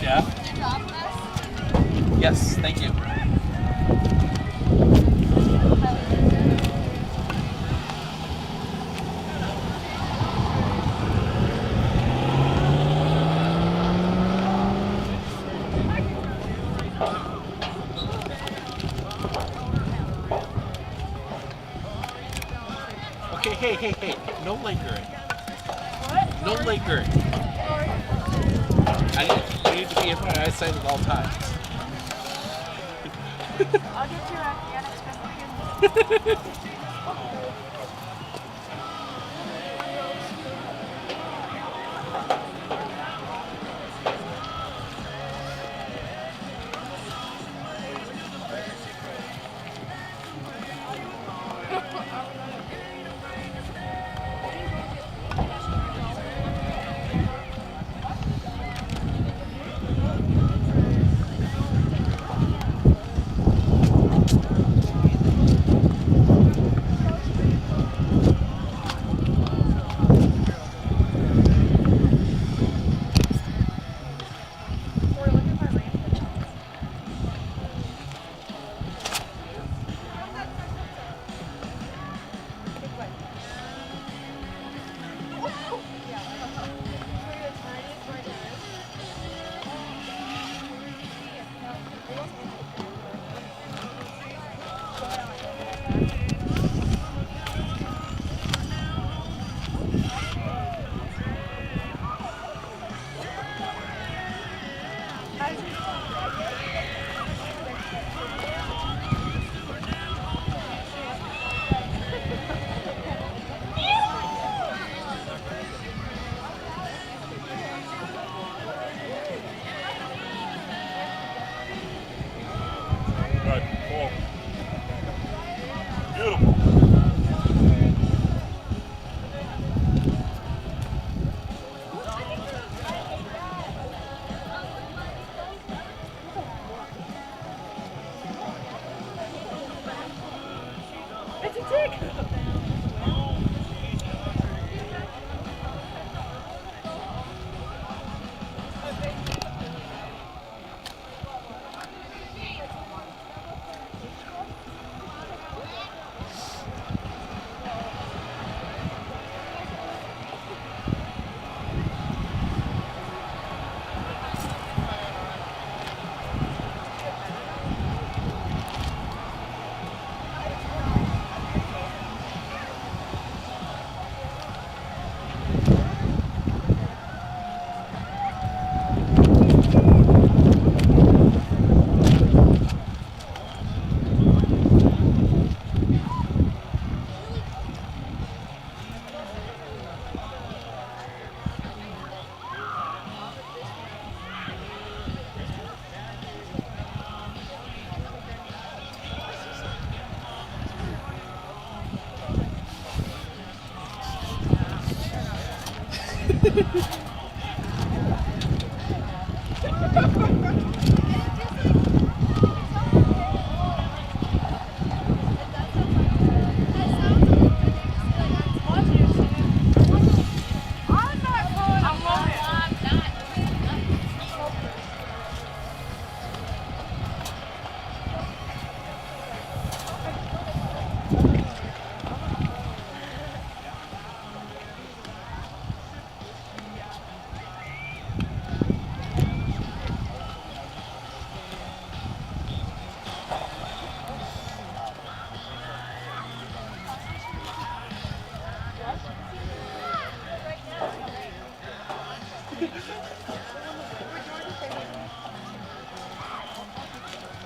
Yeah? Yes, thank you. Okay, hey. No lingering. What? No lingering. You need to be in my eyesight at all times. I'll get you at the unexpected. Good. Cool. Beautiful. It's a tick!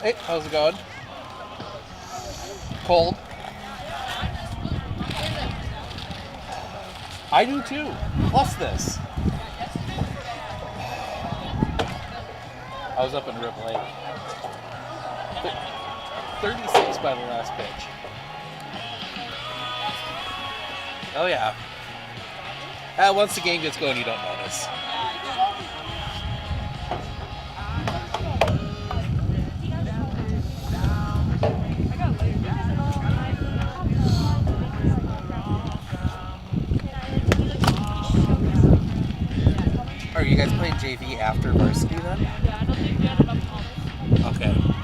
Hey, how's it going? Cold. I do too. Plus this. I was up in Rip Lake. 36 by the last pitch. Oh yeah. Once the game gets going, you don't notice. Are you guys playing JV after varsity then? Yeah, I don't think we had enough models. Okay.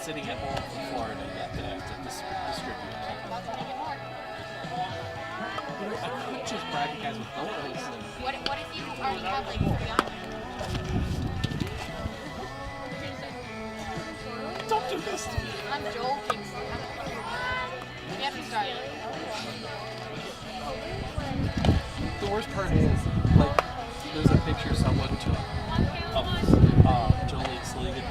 sitting at home from Florida yet that I have to distribute. You know, I could just bribe you guys with those. What if you already have like 3 on there? Don't do this to me. I'm joking. We have to start. The worst part is, like, there's a picture someone took of Jolene Sligan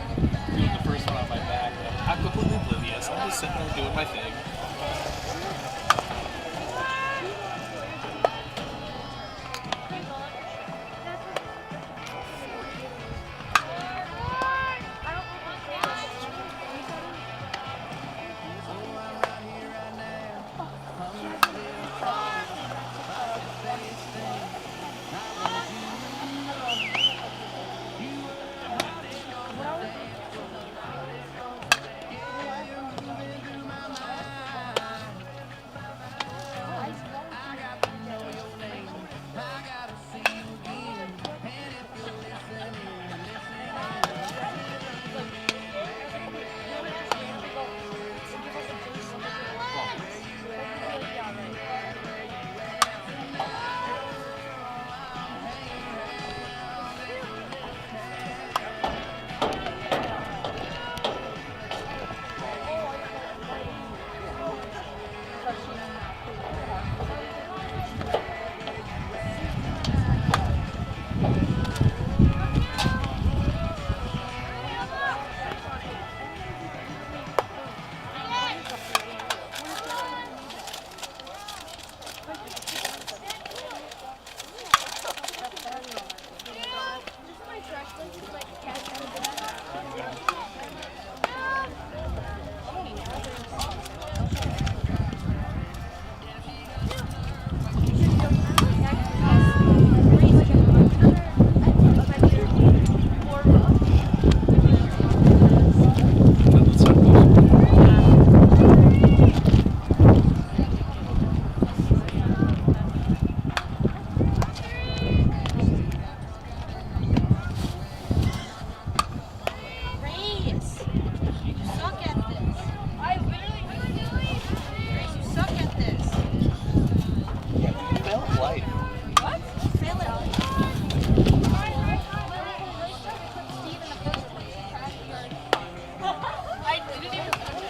doing the first one on my back. And I'm completely oblivious. I'm just sitting there doing my thing.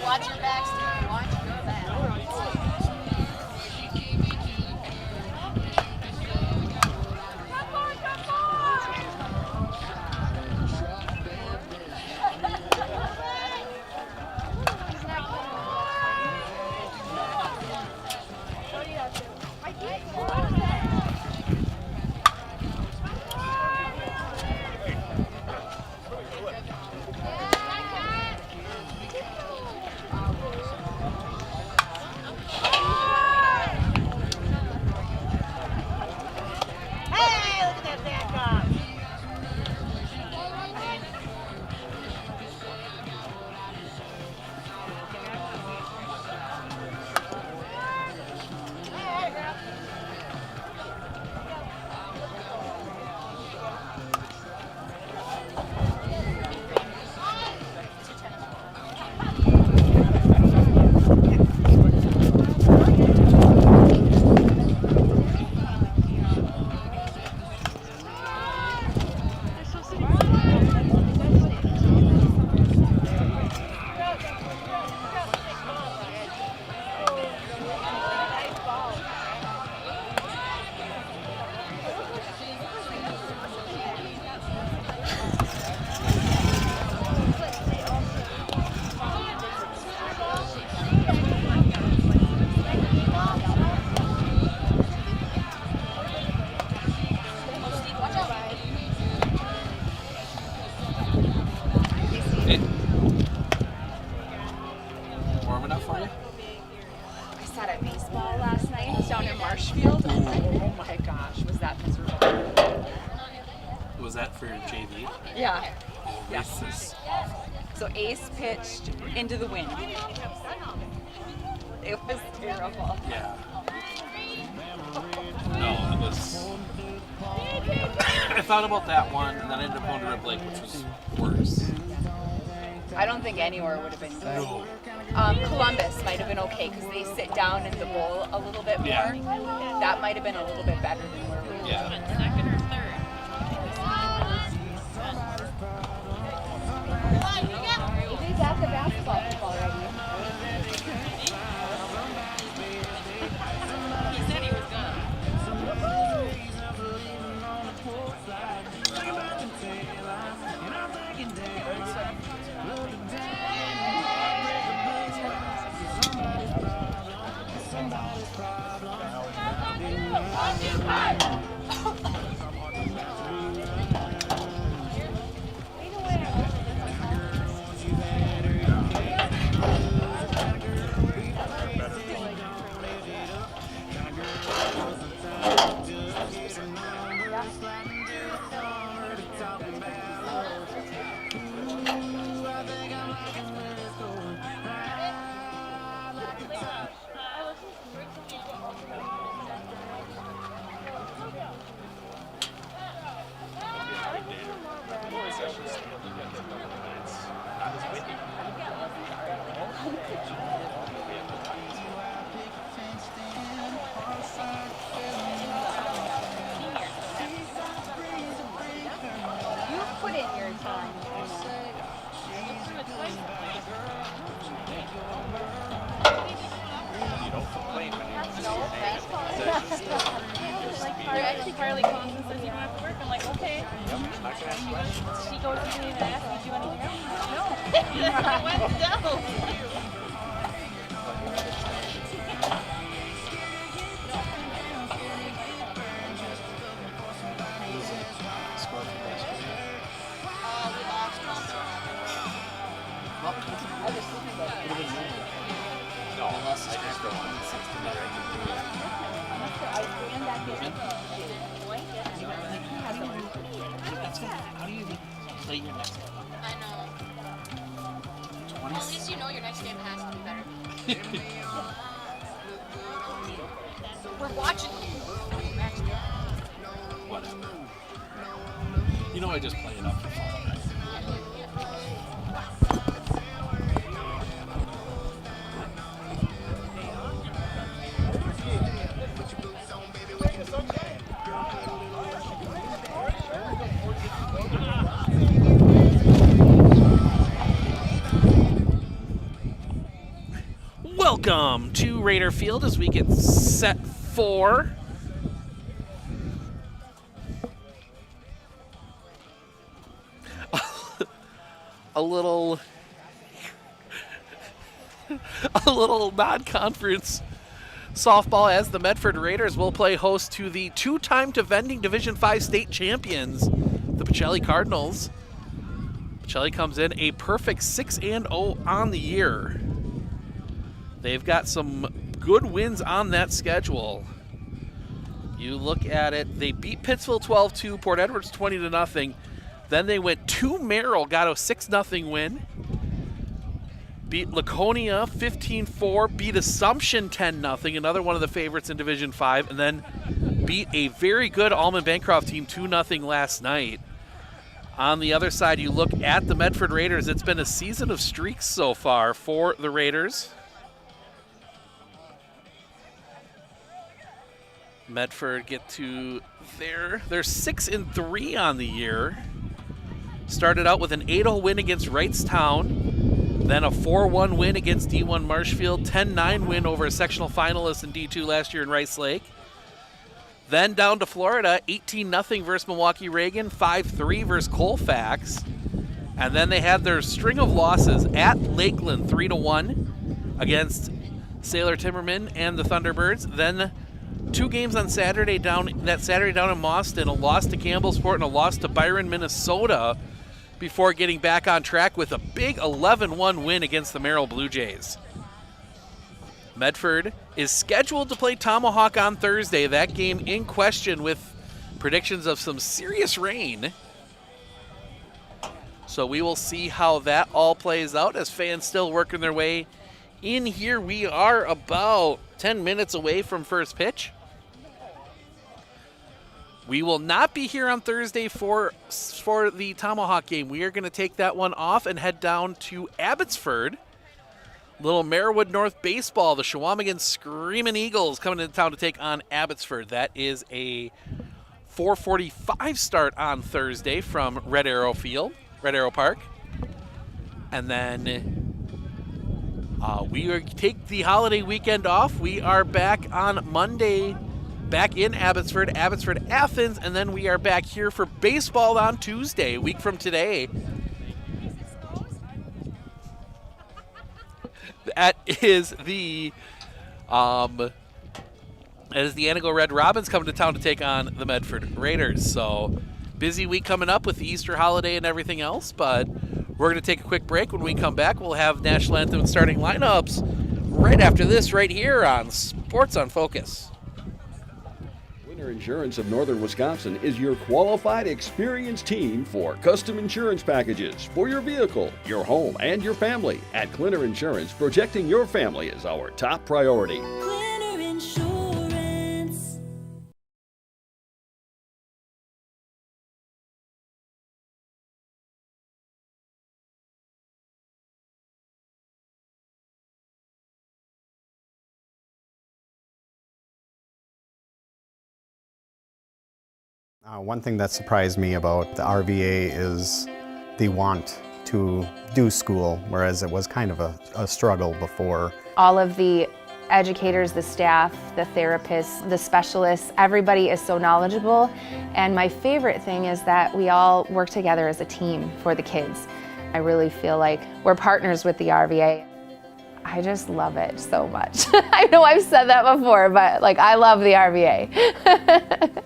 Watch your back, Steve. Watch your back. Warm enough for you? I sat at baseball last night down in Marshfield. Oh my gosh, was that miserable. Was that for JV? Yeah. Yeah. This is awful. So Ace pitched into the wind. It was terrible. Yeah. No, it was. I thought about that one, and then I ended up going to Rib Lake, which was worse. I don't think anywhere would have been good. No. Columbus might have been okay because they sit down in the bowl a little bit more. Yeah. That might have been a little bit better than where we were. Yeah. Second or third? AJ's at the basketball already. He said he was gonna. You put in your time. Carly calls and says you don't have to work. I'm like, okay. She goes to me and asks me, do you want to work? No. When's down? Score from yesterday. No, they lost the score from 160. How do you even play your next one? I know. 20? Well, at least you know your next game has to be better. We're watching you. Whatever. You know I just play it up for fun, right? Welcome to Raider Field as we get set for a little non-conference softball as the Medford Raiders will play host to the two-time defending Division V state champions, the Pacelli Cardinals. Pacelli comes in a perfect 6-0 on the year. They've got some good wins on that schedule. You look at it, they beat Pittsville 12-2, Port Edwards 20-0. Then they went to Merrill, got a 6-0 win. Beat Laconia 15-4, beat Assumption 10-0, another one of the favorites in Division 5, and then beat a very good Allman Bancroft team 2-0 last night. On the other side, you look at the Medford Raiders. It's been a season of streaks so far for the Raiders. Medford get to they're 6-3 on the year. Started out with an 8-0 win against Wrightstown, then a 4-1 win against D1 Marshfield, 10-9 win over a sectional finalist in D2 last year in Rice Lake. Then down to Florida, 18-0 versus Milwaukee Reagan, 5-3 versus Colfax. And then they had their string of losses at Lakeland, 3-1 against Sailor Timmerman and the Thunderbirds. Then 2 games on Saturday down in Mauston, a loss to Campbellsport and a loss to Byron, Minnesota, before getting back on track with a big 11-1 win against the Merrill Blue Jays. Medford is scheduled to play Tomahawk on Thursday. That game in question with predictions of some serious rain. So we will see how that all plays out as fans still working their way in here. We are about 10 minutes away from first pitch. We will not be here on Thursday for the Tomahawk game. We are going to take that one off and head down to Abbotsford. Little Marewood North baseball. The Chequamegon Screaming Eagles coming into town to take on Abbotsford. That is a 4:45 start on Thursday from Red Arrow Park. And then we take the holiday weekend off. We are back on Monday, back in Abbotsford, Athens, and then we are back here for baseball on Tuesday, a week from today. That is the Anago Red Robins coming to town to take on the Medford Raiders. So busy week coming up with the Easter holiday and everything else, but we're going to take a quick break. When we come back, we'll have National Anthem and starting lineups right after this right here on Sports on Focus. Winter Insurance of Northern Wisconsin is your qualified, experienced team for custom insurance packages for your vehicle, your home, and your family. At Clinner Insurance, protecting your family is our top priority. Clinner Insurance. One thing that surprised me about the RVA is the want to do school, whereas it was kind of a struggle before. All of the educators, the staff, the therapists, the specialists, everybody is so knowledgeable. And my favorite thing is that we all work together as a team for the kids. I really feel like we're partners with the RVA. I just love it so much. I know I've said that before, but like I love the RVA.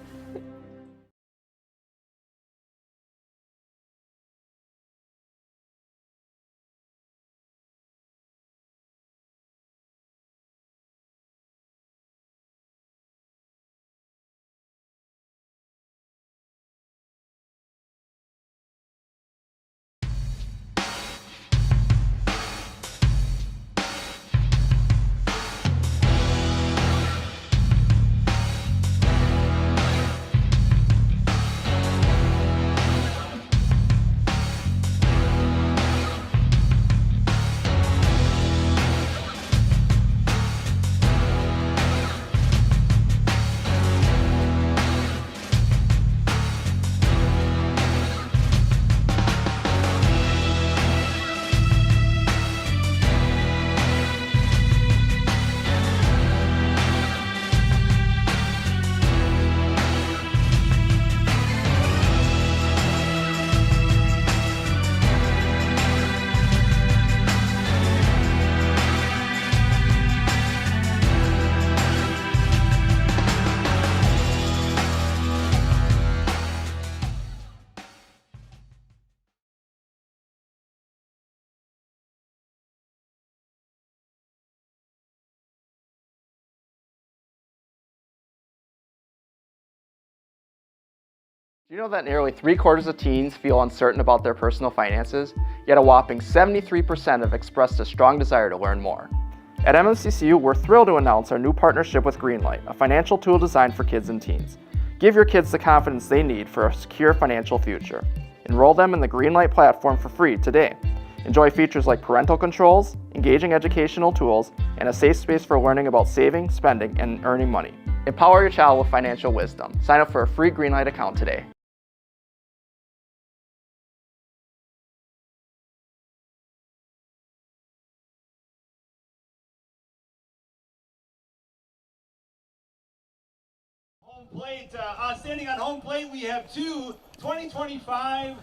Do you know that nearly 3/4 of teens feel uncertain about their personal finances, yet a whopping 73% have expressed a strong desire to learn more? At MMCCU, we're thrilled to announce our new partnership with Greenlight, a financial tool designed for kids and teens. Give your kids the confidence they need for a secure financial future. Enroll them in the Greenlight platform for free today. Enjoy features like parental controls, engaging educational tools, and a safe space for learning about saving, spending, and earning money. Empower your child with financial wisdom. Sign up for a free Greenlight account today. Plate, standing on home plate, we have two 2025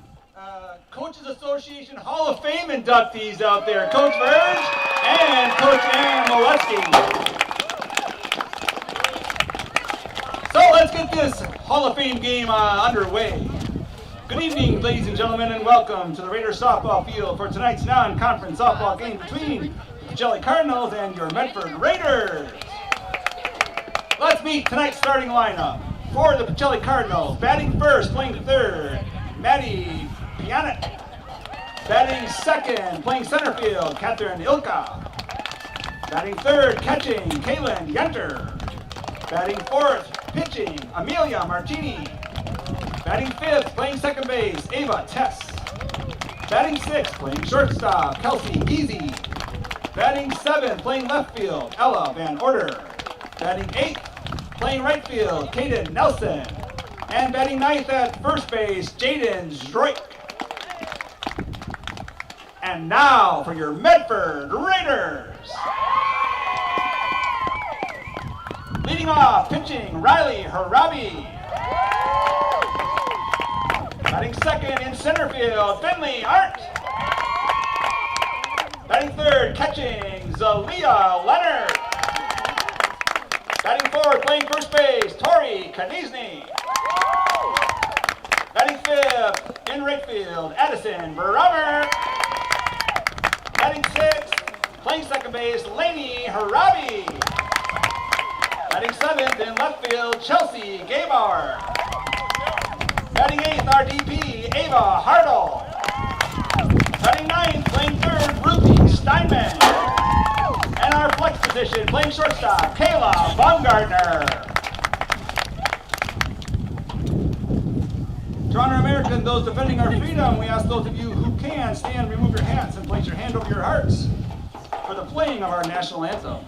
Coaches Association Hall of Fame inductees out there, Coach Verge and Coach Ann Molesky. So let's get this Hall of Fame game underway. Good evening, ladies and gentlemen, and welcome to the Raiders softball field for tonight's non-conference softball game between the Pacelli Cardinals and your Medford Raiders. Let's meet tonight's starting lineup. For the Pacelli Cardinals, batting first, playing third, Maddie Pianet. Batting second, playing center field, Catherine Ilka. Batting third, catching, Kaylin Yenter. Batting fourth, pitching, Amelia Martini. Batting fifth, playing second base, Ava Tess. Batting sixth, playing shortstop, Kelsey Geezy. Batting seventh, playing left field, Ella Van Order. Batting eighth, playing right field, Kaden Nelson. And batting ninth at first base, Jaden Zdroik. And now for your Medford Raiders. Leading off, pitching, Riley Harabi. Batting second in center field, Finley Art. Batting third, catching, Zalia Leonard. Batting fourth, playing first base, Tori Kanizni. Batting fifth, in right field, Addison Baramer. Batting sixth, playing second base, Lainey Harabi. Batting seventh, in left field, Chelsea Gabauer. Batting eighth, our DP, Ava Hartle. Batting ninth, playing third, Ruby Steinman. And our flex position, playing shortstop, Kayla Baumgartner. Toronto American, those defending our freedom, we ask those of you who can stand, remove your hats, and place your hand over your hearts for the playing of our national anthem.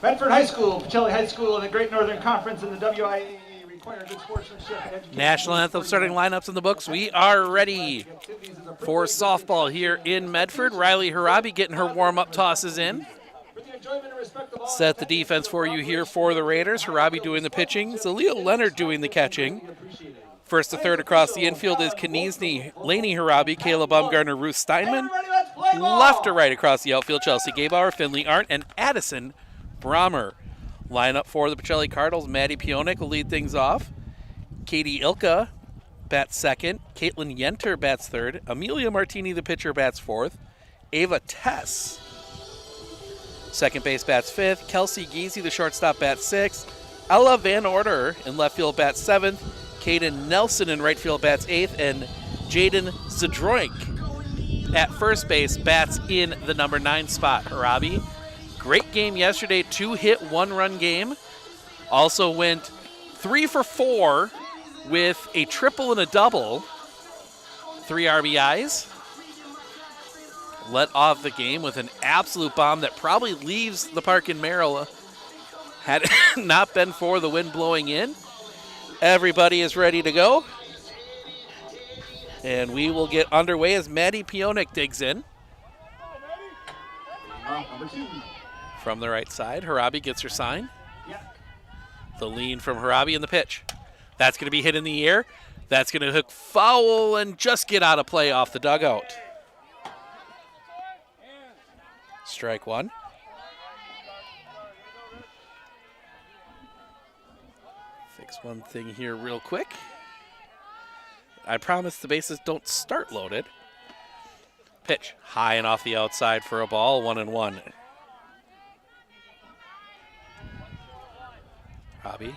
Medford High School, Pacelli High School, and the Great Northern Conference in the WIAA require good sportsmanship and education. National anthem starting lineups in the books. We are ready for softball here in Medford. Riley Harabi getting her warm-up tosses in. Set the defense for you here for the Raiders. Harabi doing the pitching. Zalia Leonard doing the catching. First to third across the infield is Kanizni, Lainey Harabi, Kayla Baumgartner, Ruth Steinman. Left to right across the outfield, Chelsea Gabauer, Finley Arndt, and Addison Brahmer. Lineup for the Pacelli Cardinals. Maddie Pionik will lead things off. Katie Ilka bats second. Caitlin Yenter bats third. Amelia Martini, the pitcher, bats fourth. Ava Tess, second base, bats fifth. Kelsey Geezy, the shortstop, bats sixth. Ella Van Order in left field bats seventh. Kaden Nelson in right field bats eighth. And Jaden Zdroik at first base bats in the number 9 spot. Harabi, great game yesterday, 2-hit, 1-run game. Also went 3 for 4 with a triple and a double. 3 RBIs. Let off the game with an absolute bomb that probably leaves the park in Merrill had it not been for the wind blowing in. Everybody is ready to go. And we will get underway as Maddie Pionik digs in. From the right side, Harabi gets her sign. The lean from Harabi in the pitch. That's going to be hit in the air. That's going to hook foul and just get out of play off the dugout. Strike one. Fix one thing here real quick. I promise the bases don't start loaded. Pitch high and off the outside for a ball, 1-1. Robbie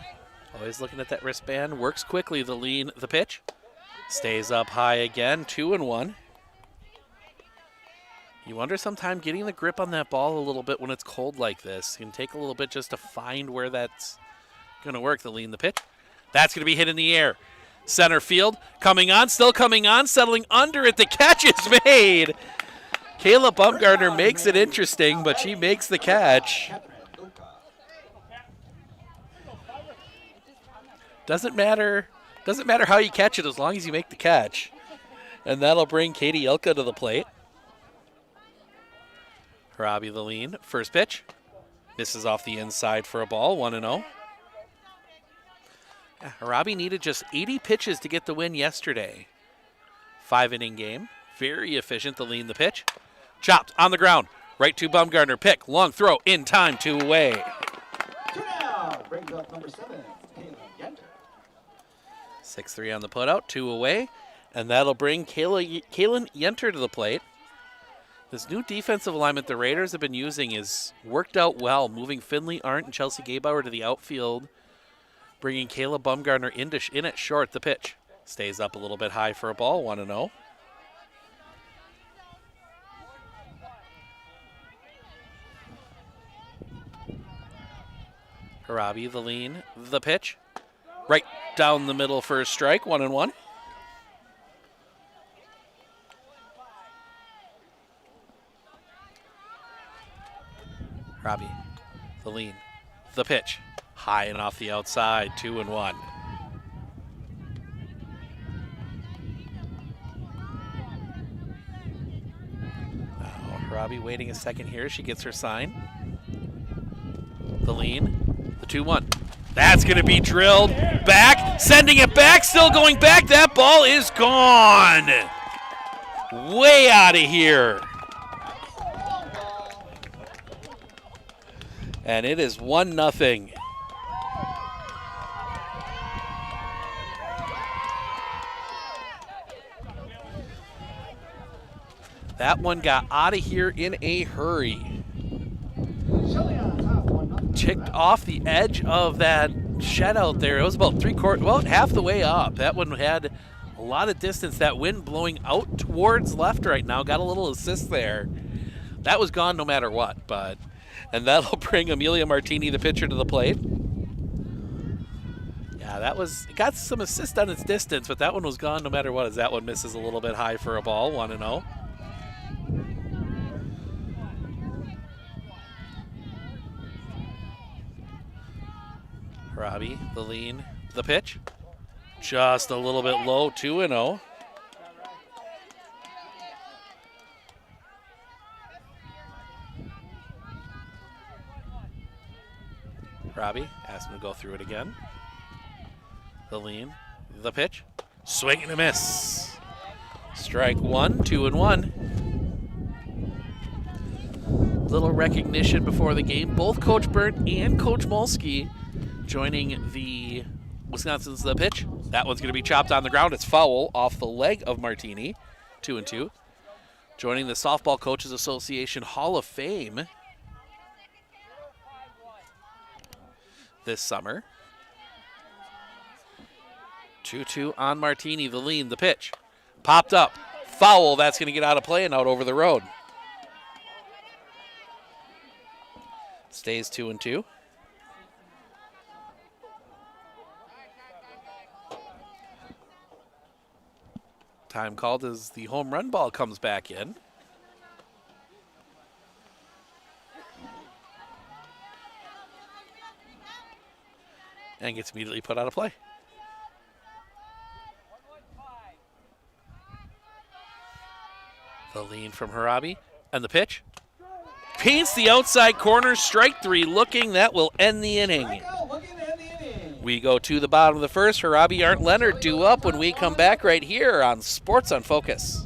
always looking at that wristband, works quickly, the lean, the pitch. Stays up high again, 2-1. You wonder sometime getting the grip on that ball a little bit when it's cold like this. It can take a little bit just to find where that's going to work. The lean the pitch. That's going to be hit in the air. Center field, coming on, still coming on, settling under it. The catch is made. Kayla Bumgardner makes it interesting, but she makes the catch. Doesn't matter how you catch it as long as you make the catch. And that'll bring Katie Ilka to the plate. Robbie the lean, first pitch. Misses off the inside for a ball, 1-0. Robbie needed just 80 pitches to get the win yesterday. 5-inning game, very efficient, the lean the pitch. Chopped on the ground, right to Bumgardner, pick, long throw, in time, 2 away. 2 down, brings up number 7, Kayla Yenter. 6-3 on the putout, 2 away, and that'll bring Kaylin Yenter to the plate. This new defensive alignment the Raiders have been using is worked out well, moving Finley Arndt and Chelsea Gaybauer to the outfield, bringing Kayla Bumgardner in at short. The pitch stays up a little bit high for a ball, 1-0. Harabi, the lean, the pitch. Right down the middle for a strike, 1-1. Harabi, the lean, the pitch. High and off the outside, 2-1. Now Harabi waiting a second here. She gets her sign. The lean, the 2-1. That's going to be drilled back, sending it back, still going back. That ball is gone. Way out of here. And it is 1-0. That one got out of here in a hurry. Ticked off the edge of that shed out there. It was about half the way up. That one had a lot of distance. That wind blowing out towards left right now. Got a little assist there. That was gone no matter what, and that'll bring Amelia Martini, the pitcher, to the plate. Yeah, it got some assist on its distance, but that one was gone no matter what, as that one misses a little bit high for a ball, 1-0. Robbie, the lean, the pitch. Just a little bit low, 2-0. Robbie asks him to go through it again. The lean, the pitch. Swing and a miss. Strike 1, 2-1. Little recognition before the game. Both Coach Burt and Coach Molsky joining the Wisconsin's the pitch. That one's going to be chopped on the ground. It's foul off the leg of Martini. 2-2. Joining the Softball Coaches Association Hall of Fame this summer. 2-2 on Martini, the lean, the pitch. Popped up. Foul. That's going to get out of play and out over the road. Stays 2-2. Time called as the home run ball comes back in. And gets immediately put out of play. The lean from Harabi. And the pitch. Paints the outside corner. Strike 3 looking. That will end the inning. We go to the bottom of the first. Harabi, Arndt, Leonard due up when we come back right here on Sports on Focus.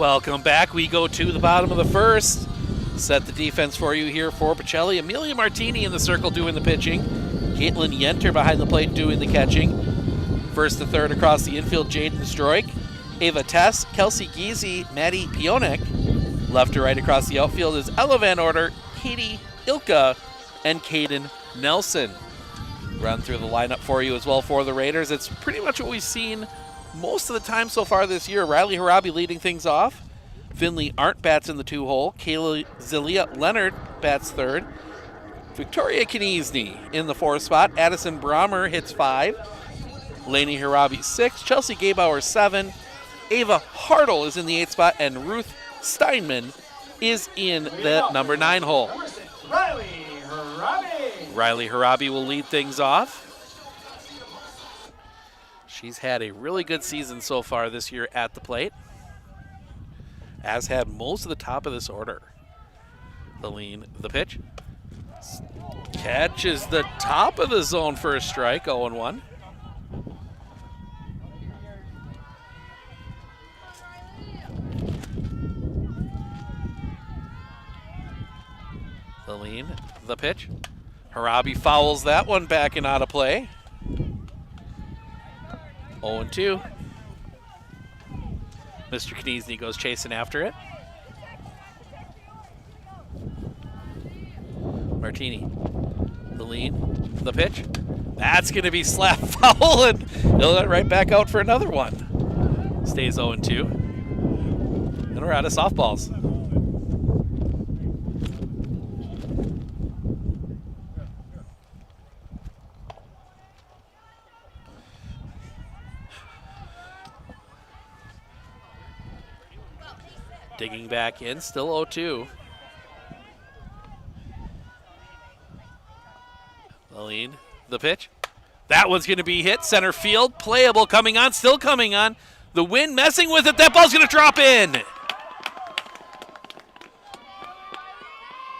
Welcome back. We go to the bottom of the first. Set the defense for you here for Pacelli. Amelia Martini in the circle doing the pitching. Caitlin Yenter behind the plate doing the catching. First to third across the infield, Jaden Stroik. Ava Tess, Kelsey Giese, Maddie Pionek. Left to right across the outfield is Ella Van Order, Katie Ilka, and Caden Nelson. Run through the lineup for you as well for the Raiders. It's pretty much what we've seen most of the time so far this year. Riley Harabi leading things off. Finley Arndt bats in the 2-hole. Kayla Zelia Leonard bats third. Victoria Kniesny in the 4th spot. Addison Brommer hits 5. Lainey Harabi 6. Chelsea Gabauer 7. Ava Hartle is in the 8th spot. And Ruth Steinman is in the number 9 hole. Riley Harabi. Riley Harabi will lead things off. She's had a really good season so far this year at the plate, as had most of the top of this order. The lean, the pitch. Catches the top of the zone for a strike, 0-1. The lean, the pitch. Harabi fouls that one back and out of play. 0-2. Mr. Kniesny goes chasing after it. Martini, the lean, the pitch. That's going to be slap foul, and he'll let right back out for another one. Stays 0-2. And we're out of softballs. Digging back in, still 0-2. The lead, the pitch. That one's going to be hit center field. Playable, coming on, still coming on. The wind messing with it. That ball's going to drop in.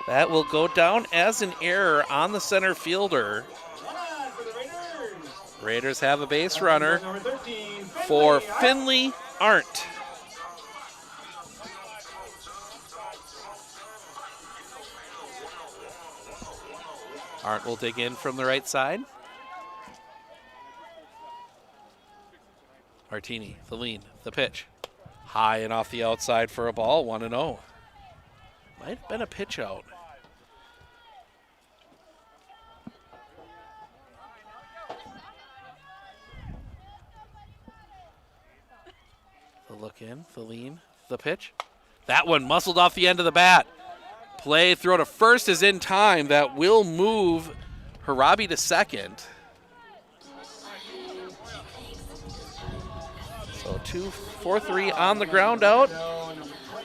That will go down as an error on the center fielder. Raiders have a base runner for Finley Arndt. Arndt will dig in from the right side. Martini, the lean, the pitch. High and off the outside for a ball, 1-0. Might have been a pitch out. The look in, the lean, the pitch. That one muscled off the end of the bat. Play, throw to first is in time. That will move Harabi to second. So 2-4-3 on the ground out.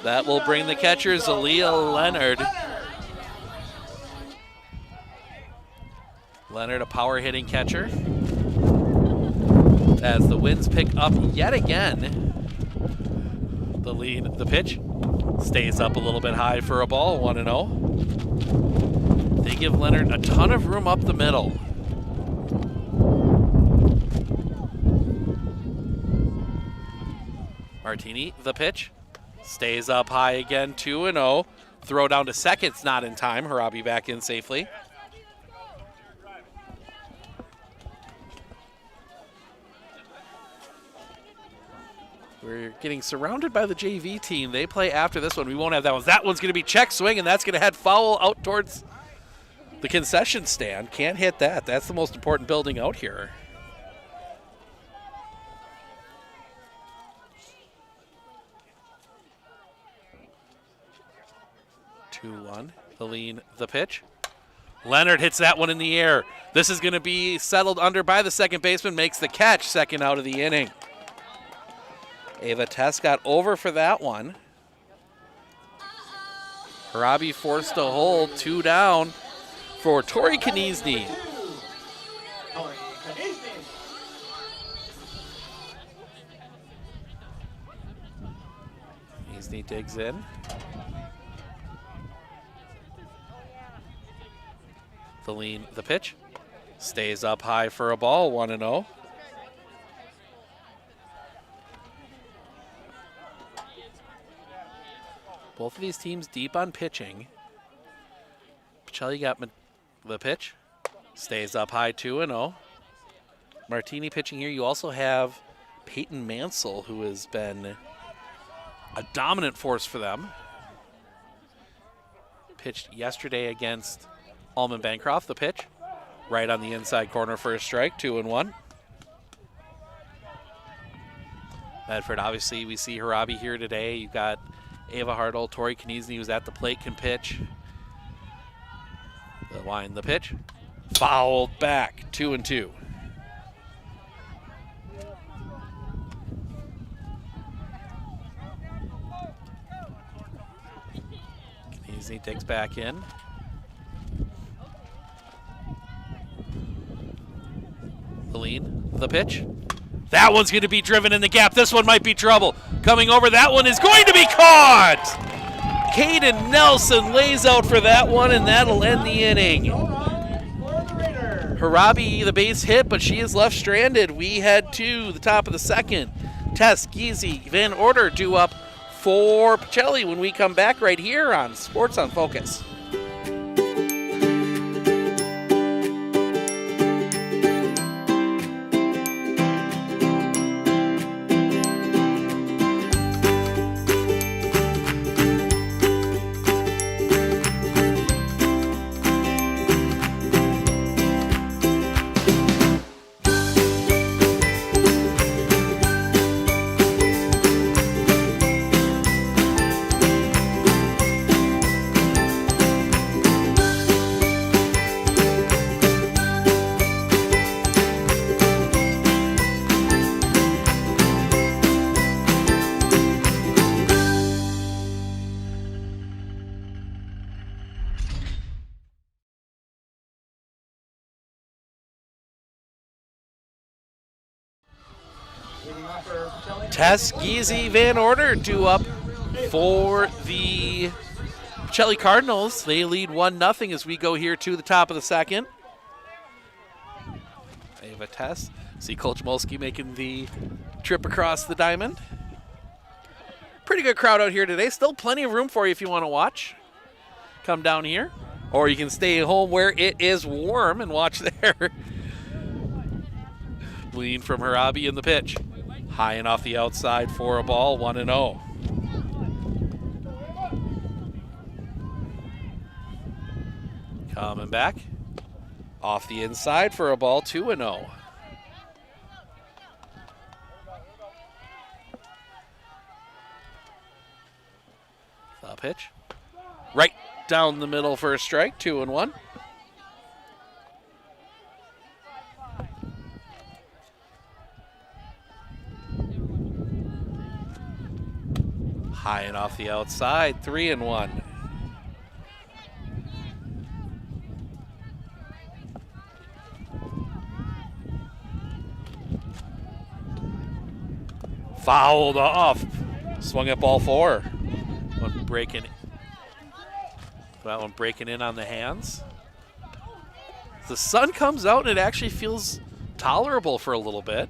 That will bring the catcher Zelia Leonard. Leonard, a power hitting catcher. As the winds pick up yet again. The lead, the pitch. Stays up a little bit high for a ball, 1-0. They give Leonard a ton of room up the middle. Martini, the pitch. Stays up high again, 2-0. Throw down to second's not in time. Harabi back in safely. We're getting surrounded by the JV team. They play after this one. We won't have that one. That one's going to be check swing, and that's going to head foul out towards the concession stand. Can't hit that. That's the most important building out here. Two-one. The lean, the pitch. Leonard hits that one in the air. This is going to be settled under by the second baseman. Makes the catch, second out of the inning. Ava Tess got over for that one. Harabi forced to hold, 2 down for Tori Kniesny. Kniesny digs in. The lean, the pitch. Stays up high for a ball, 1-0. Both of these teams deep on pitching. Pacelli got the pitch. Stays up high 2-0. Martini pitching here. You also have Peyton Mansell, who has been a dominant force for them. Pitched yesterday against Allman Bancroft. The pitch right on the inside corner for a strike, 2-1. Medford, obviously, we see Harabi here today. You've got Ava Hartle, Tori Kniesny, who's at the plate, can pitch. The line, the pitch. Fouled back, 2-2. Kniesny takes back in. Helene, the pitch. That one's going to be driven in the gap. This one might be trouble. Coming over, that one is going to be caught! Caden Nelson lays out for that one, and that'll end the inning. Harabi, the base hit, but she is left stranded. We head to the top of the second. Tess, Giese, Van Order due up for Pacelli when we come back right here on Sports on Focus. Tess, Giese, Van Order due up for the Pacelli Cardinals. They lead 1-0 as we go here to the top of the second. Ava Tess. See Coach Molsky making the trip across the diamond. Pretty good crowd out here today. Still plenty of room for you if you want to watch. Come down here. Or you can stay home where it is warm and watch there. Lean from Harabi in the pitch. High and off the outside for a ball, 1-0. Coming back. Off the inside for a ball, 2-0. The pitch. Right down the middle for a strike, 2-1. High and off the outside, 3-1. Fouled off. Swung at ball 4. One breaking. That one breaking in on the hands. The sun comes out and it actually feels tolerable for a little bit.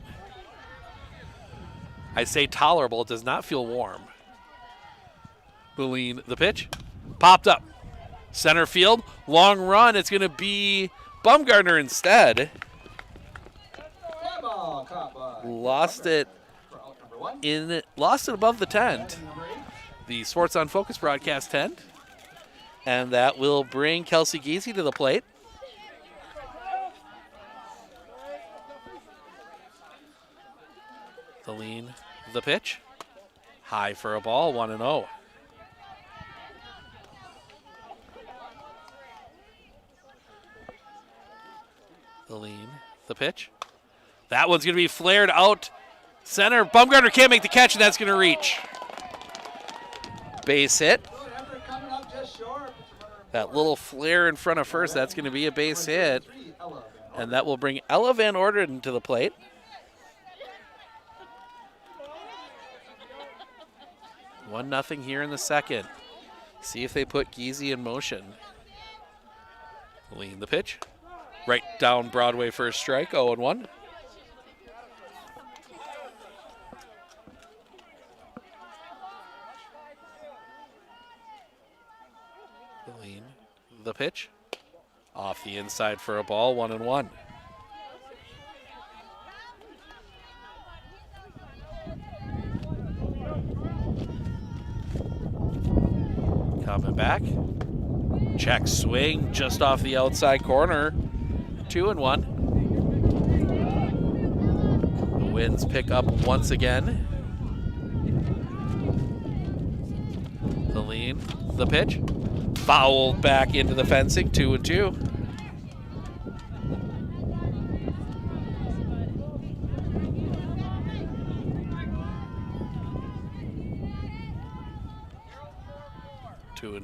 I say tolerable, it does not feel warm. Boleen, the pitch, popped up. Center field, long run. It's going to be Baumgartner instead. Lost it above the tent. The Sports on Focus broadcast tent. And that will bring Kelsey Giese to the plate. The lean, the pitch. High for a ball, 1-0. The lean, the pitch. That one's going to be flared out center. Baumgartner can't make the catch, and that's going to reach. Base hit. That little flare in front of first, that's going to be a base hit. And that will bring Ella Van Orden to the plate. One nothing here in the second. See if they put Giese in motion. Lean the pitch. Right down Broadway for a strike, 0-1. pitch. Off the inside for a ball, 1-1. Coming back. Check swing just off the outside corner. 2-1. The Winds pick up once again. The lean, the pitch. Fouled back into the fencing, 2-2.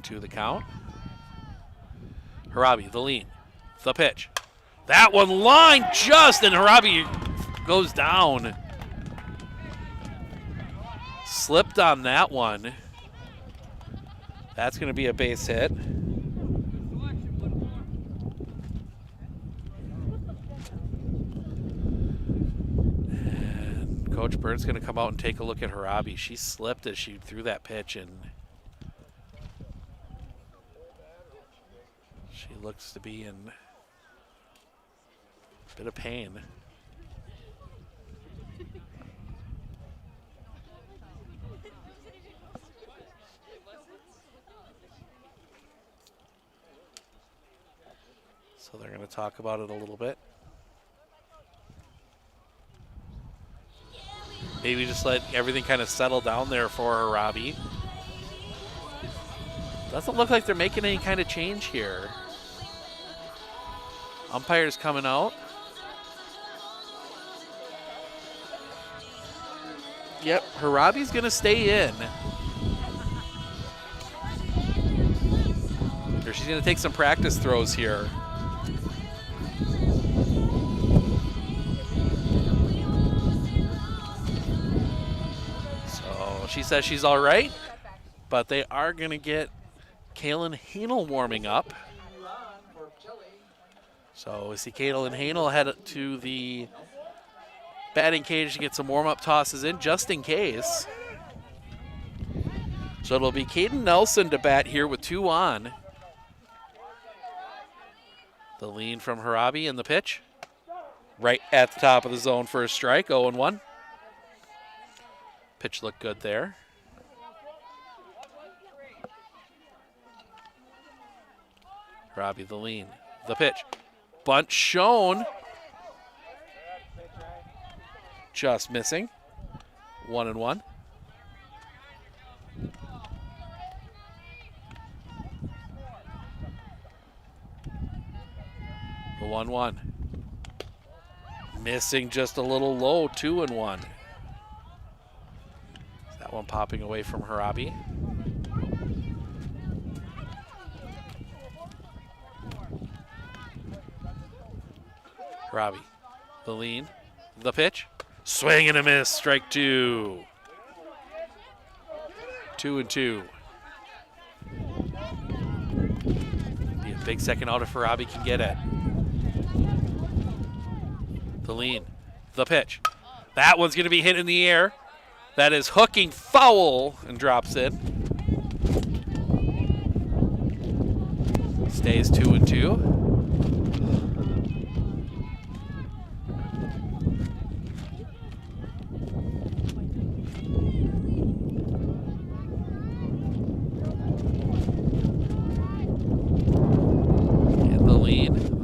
To the count. Harabi, the lean, the pitch. That one line just, and Harabi goes down. Slipped on that one. That's going to be a base hit. And Coach Bird's going to come out and take a look at Harabi. She slipped as she threw that pitch, and she looks to be in a bit of pain. So they're going to talk about it a little bit. Maybe just let everything kind of settle down there for Harabi. Doesn't look like they're making any kind of change here. Umpire's coming out. Yep, Harabi's going to stay in. Or she's going to take some practice throws here. So she says she's all right, but they are going to get Kaylin Hanel warming up. So we see Kaylin Hanel head to the batting cage to get some warm-up tosses in just in case. So it'll be Caden Nelson to bat here with 2 on. The lean from Harabi and the pitch. Right at the top of the zone for a strike, 0-1. Pitch looked good there. Harabi the lean, the pitch. Bunt shown. Just missing. 1-1. The 1-1. Missing just a little low, 2-1. That one popping away from Harabi. Harabi, the lean, the pitch. Swing and a miss, strike 2. 2-2. Be a big second out if Harabi can get it. The lean, the pitch. That one's going to be hit in the air. That is hooking foul and drops in. Stays 2-2.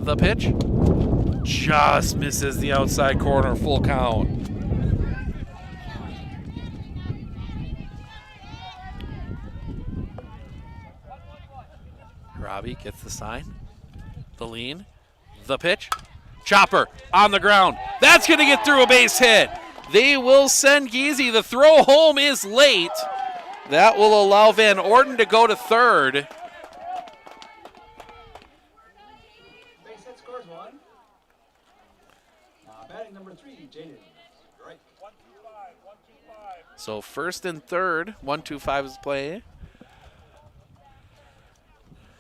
The pitch just misses the outside corner, full count. Robbie gets the sign. The lean, the pitch. Chopper on the ground. That's going to get through a base hit. They will send Giese. The throw home is late. That will allow Van Orden to go to third. So first and third, 1-2-5 is play.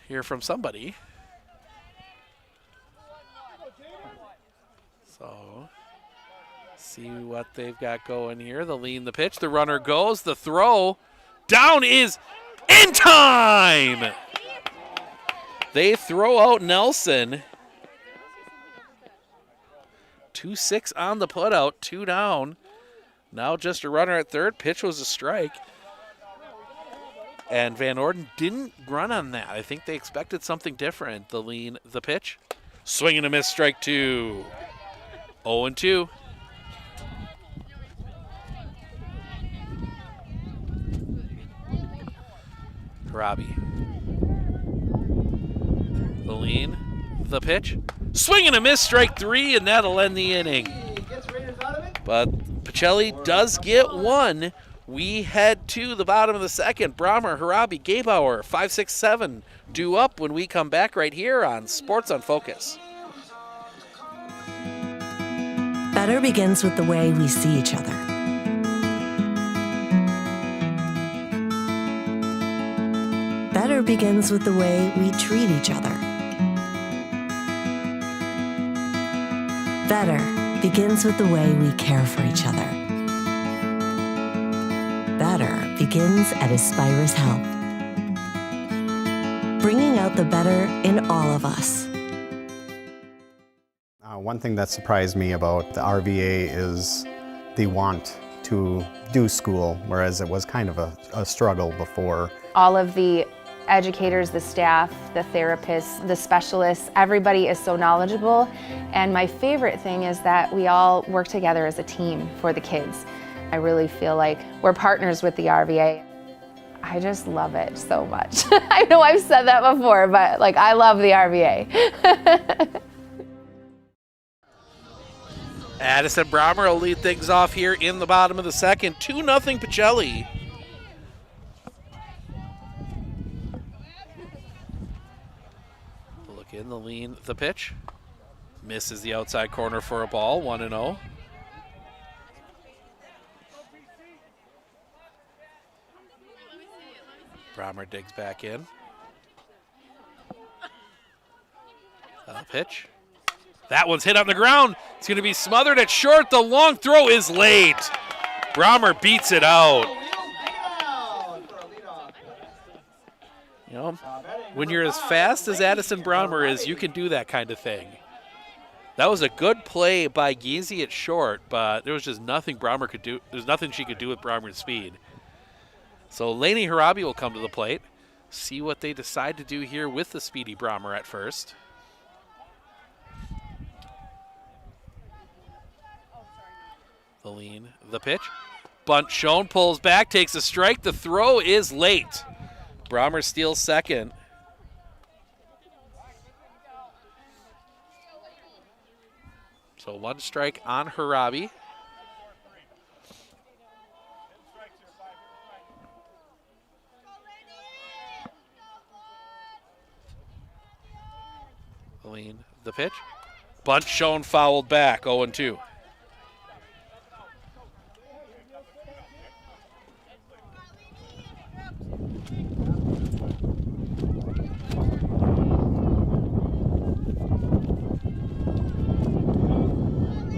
Hear from somebody. So see what they've got going here. The lean, the pitch, the runner goes, the throw down is in time. They throw out Nelson. 2-6 on the putout, 2 down. Now just a runner at third. Pitch was a strike. And Van Orden didn't run on that. I think they expected something different. The lean, the pitch. Swing and a miss, strike 2. 0-2. Robbie. The lean, the pitch. Swing and a miss, strike 3, and that'll end the inning. But Pacelli does get one. We head to the bottom of the second. Brahmer, Harabi, Gabauer, 5, 6, 7 due up when we come back right here on Sports on Focus. Better begins with the way we see each other. Better begins with the way we treat each other. Better begins with the way we care for each other. Better begins at Aspirus Health, bringing out the better in all of us. One thing that surprised me about the RVA is the want to do school, whereas it was kind of a struggle before. All of the educators, the staff, the therapists, the specialists, everybody is so knowledgeable. And my favorite thing is that we all work together as a team for the kids. I really feel like we're partners with the RVA. I just love it so much. I know I've said that before, but like I love the RVA. Addison Brahmer will lead things off here in the bottom of the second. 2-0 Pacelli. Look in the lean, the pitch. Misses the outside corner for a ball, 1-0. Brahmer digs back in. Pitch. That one's hit on the ground. It's going to be smothered at short. The long throw is late. Brahmer beats it out. You know, when you're as fast as Addison Brahmer is, you can do that kind of thing. That was a good play by Giese at short, but there was just nothing Brahmer could do. There's nothing she could do with Brahmer's speed. So Lainey Harabi will come to the plate. See what they decide to do here with the speedy Brahmer at first. The lean, the pitch. Bunt shown, pulls back, takes a strike. The throw is late. Brahmer steals second. So 1 strike on Harabi. The lean, the pitch. Bunt shown, fouled back, 0-2.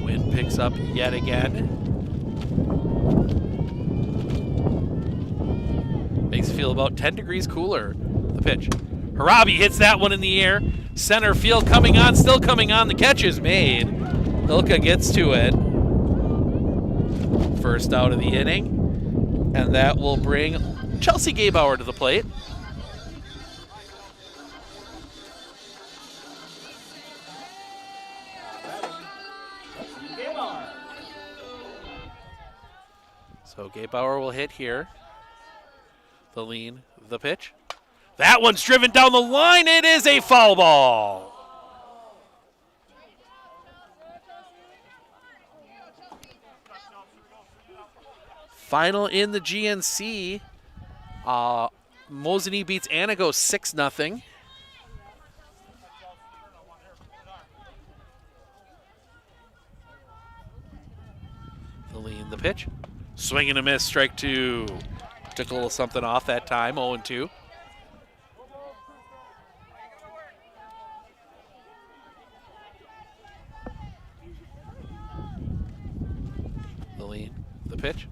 Wind picks up yet again. Makes it feel about 10 degrees cooler. The pitch. Harabi hits that one in the air. Center field coming on, still coming on. The catch is made. Ilka gets to it. First out of the inning. And that will bring Chelsea Gabauer to the plate. So Gabauer will hit here. The lean, the pitch. That one's driven down the line. It is a foul ball. Final in the GNC. Mosinee beats Anago 6-0. The lean, the pitch. Swing and a miss, strike 2. Took a little something off that time, 0-2. The lean, the pitch.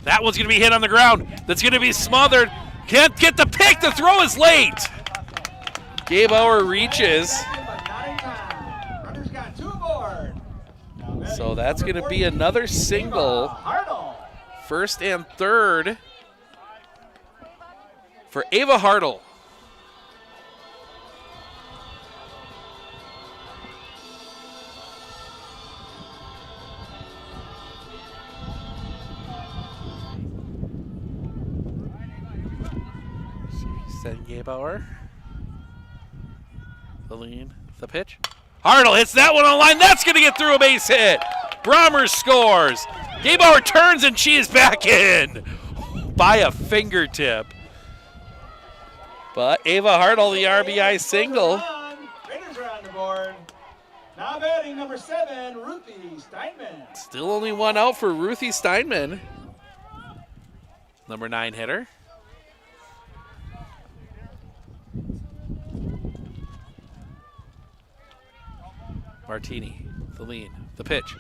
That one's going to be hit on the ground. That's going to be smothered. Can't get the pick. The throw is late. Gebauer reaches. But not in time. Runners got 2 aboard. So that's going to be another single. Hartle. First and third for Ava Hartle. Send Gebauer. The lean, the pitch. Hartle hits that one on line. That's going to get through a base hit. Brommer scores. Gebauer turns and she is back in by a fingertip. But Ava Hartle, the RBI single. Raiders are on the board. Now batting number 7, Ruthie Steinman. Still only one out for Ruthie Steinman. Number 9 hitter. Martini, the lean, the pitch.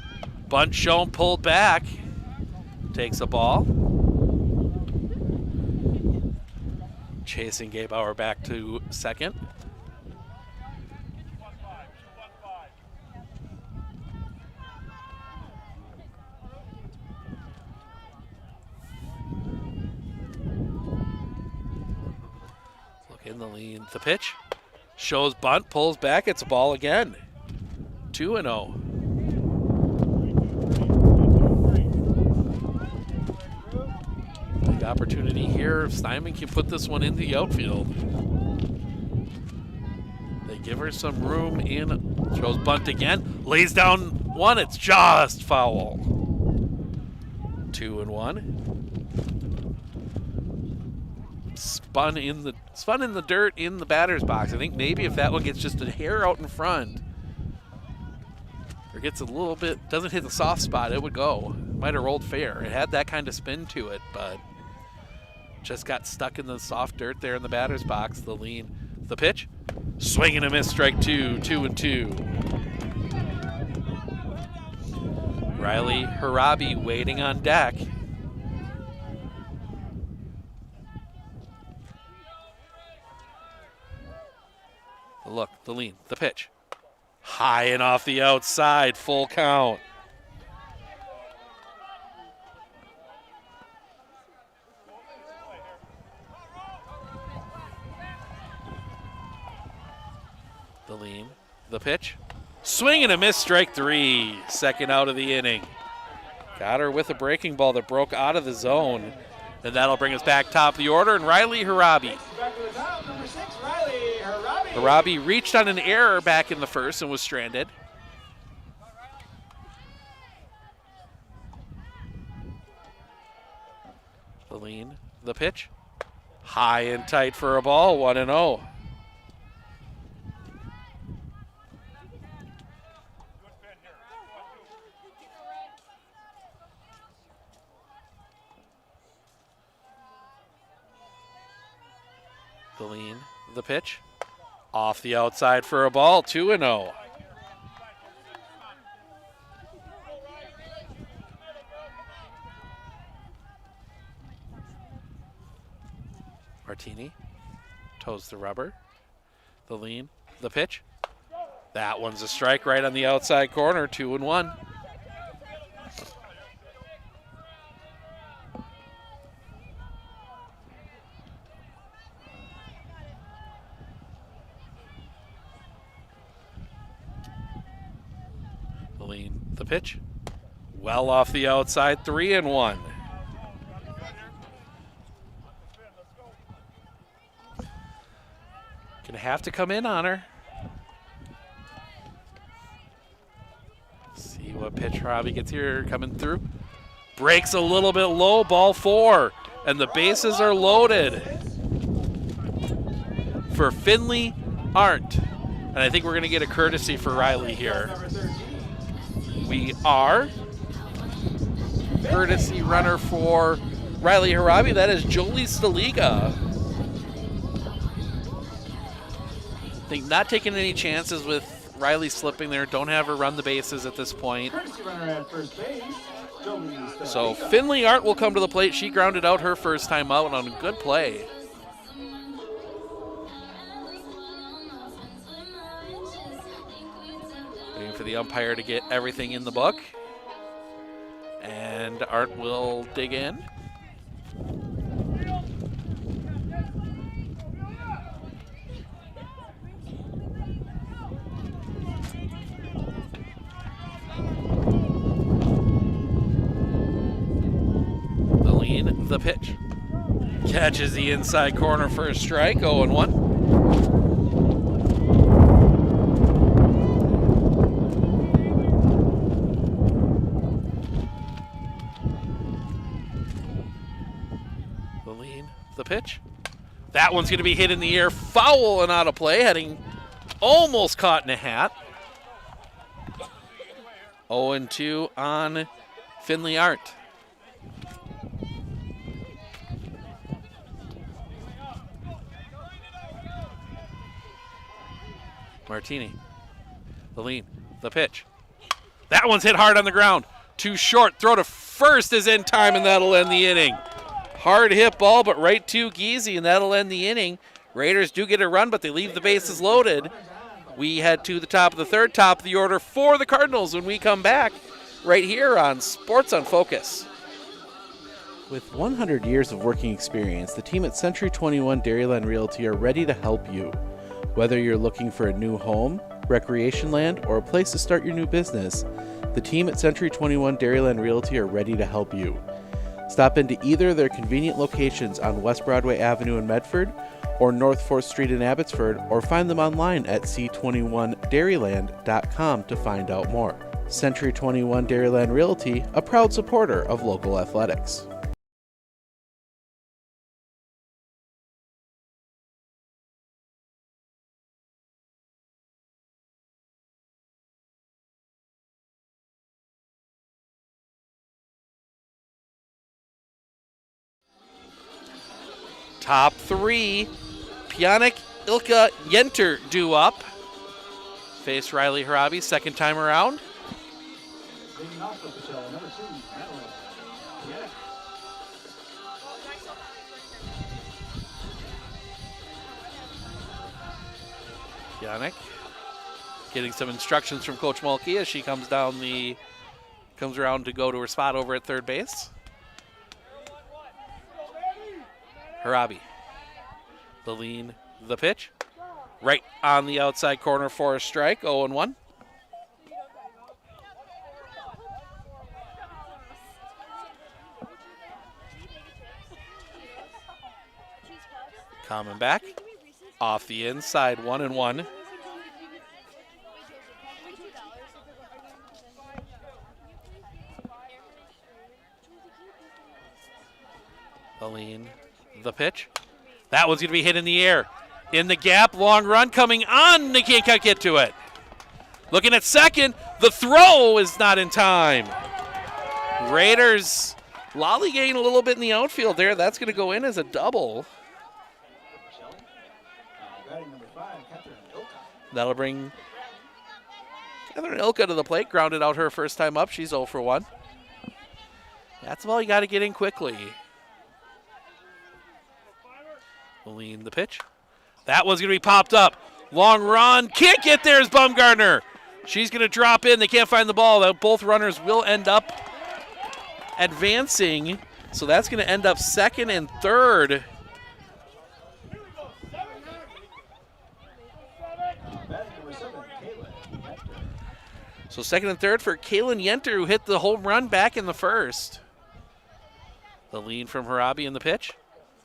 Bunt shown, pulled back. Takes a ball. Chasing Gebauer back to second. Look in the lean, the pitch. Shows bunt, pulls back, it's a ball again. 2-0. Big opportunity here if Steinman can put this one in the outfield. They give her some room in. Throws bunt again. Lays down one. It's just foul. 2-1. Spun in the dirt in the batter's box. I think maybe if that one gets just a hair out in front, or gets a little bit, doesn't hit the soft spot, it would go. Might have rolled fair. It had that kind of spin to it, but just got stuck in the soft dirt there in the batter's box. The lean, the pitch, swing and a miss, strike 2, 2-2. Riley Harabi waiting on deck. Look, the lean, the pitch. High and off the outside, full count. The lean, the pitch. Swing and a miss, strike 3. Second out of the inning. Got her with a breaking ball that broke out of the zone. And that'll bring us back top of the order, and Riley Harabi. Back to the top, number 6, Riley Harabi. Harabi reached on an error back in the first and was stranded. The lean, the pitch. High and tight for a ball, 1-0. The lean, the pitch. Off the outside for a ball, 2-0. Martini toes the rubber. The lean, the pitch. That one's a strike right on the outside corner, 2-1. The lean, the pitch. Well off the outside, 3-1. Gonna have to come in on her. See what pitch Robbie gets here coming through. Breaks a little bit low, ball 4. And the bases are loaded for Finley Arndt. And I think we're gonna get a courtesy for Riley here. We are. Courtesy runner for Riley Harabi. That is Jolie Staliga. I think not taking any chances with Riley slipping there. Don't have her run the bases at this point. Courtesy runner at first base, Jolie Staliga. So Finley Arndt will come to the plate. She grounded out her first time out on a good play. Waiting for the umpire to get everything in the book. And Art will dig in. The lean, the pitch. Catches the inside corner for a strike, 0-1. The pitch. That one's going to be hit in the air, foul and out of play, heading almost caught in a hat. 0-2 on Finley Art. Martini. The lean. The pitch. That one's hit hard on the ground. Too short. Throw to first is in time, and that'll end the inning. Hard hit ball, but right to Giese, and that'll end the inning. Raiders do get a run, but they leave the bases loaded. We head to the top of the third, top of the order for the Cardinals when we come back right here on Sports on Focus. With 100 years of working experience, the team at Century 21 Dairyland Realty are ready to help you. Whether you're looking for a new home, recreation land, or a place to start your new business, the team at Century 21 Dairyland Realty are ready to help you. Stop into either of their convenient locations on West Broadway Avenue in Medford or North 4th Street in Abbotsford, or find them online at c21dairyland.com to find out more. Century 21 Dairyland Realty, a proud supporter of local athletics. Top three, Pionik, Ilka, Yenter due up. Face Riley Harabi, second time around. Pionik getting some instructions from Coach Mulkey as she comes around to go to her spot over at third base. Harabi, the lean, the pitch. Right on the outside corner for a strike, 0-1. Coming back, off the inside, 1-1. The lean, the pitch. That one's going to be hit in the air. In the gap, long run coming on. They can't get to it. Looking at second. The throw is not in time. Raiders lollygagging a little bit in the outfield there. That's going to go in as a double. That'll bring Catherine Ilka to the plate. Grounded out her first time up. She's 0-1. That's all you got to get in quickly. Lean the pitch. That one's going to be popped up. Long run. Can't get there is Baumgartner. She's going to drop in. They can't find the ball. Both runners will end up advancing. So that's going to end up second and third. So second and third for Kaylin Yenter, who hit the home run back in the first. The lean from Harabi in the pitch.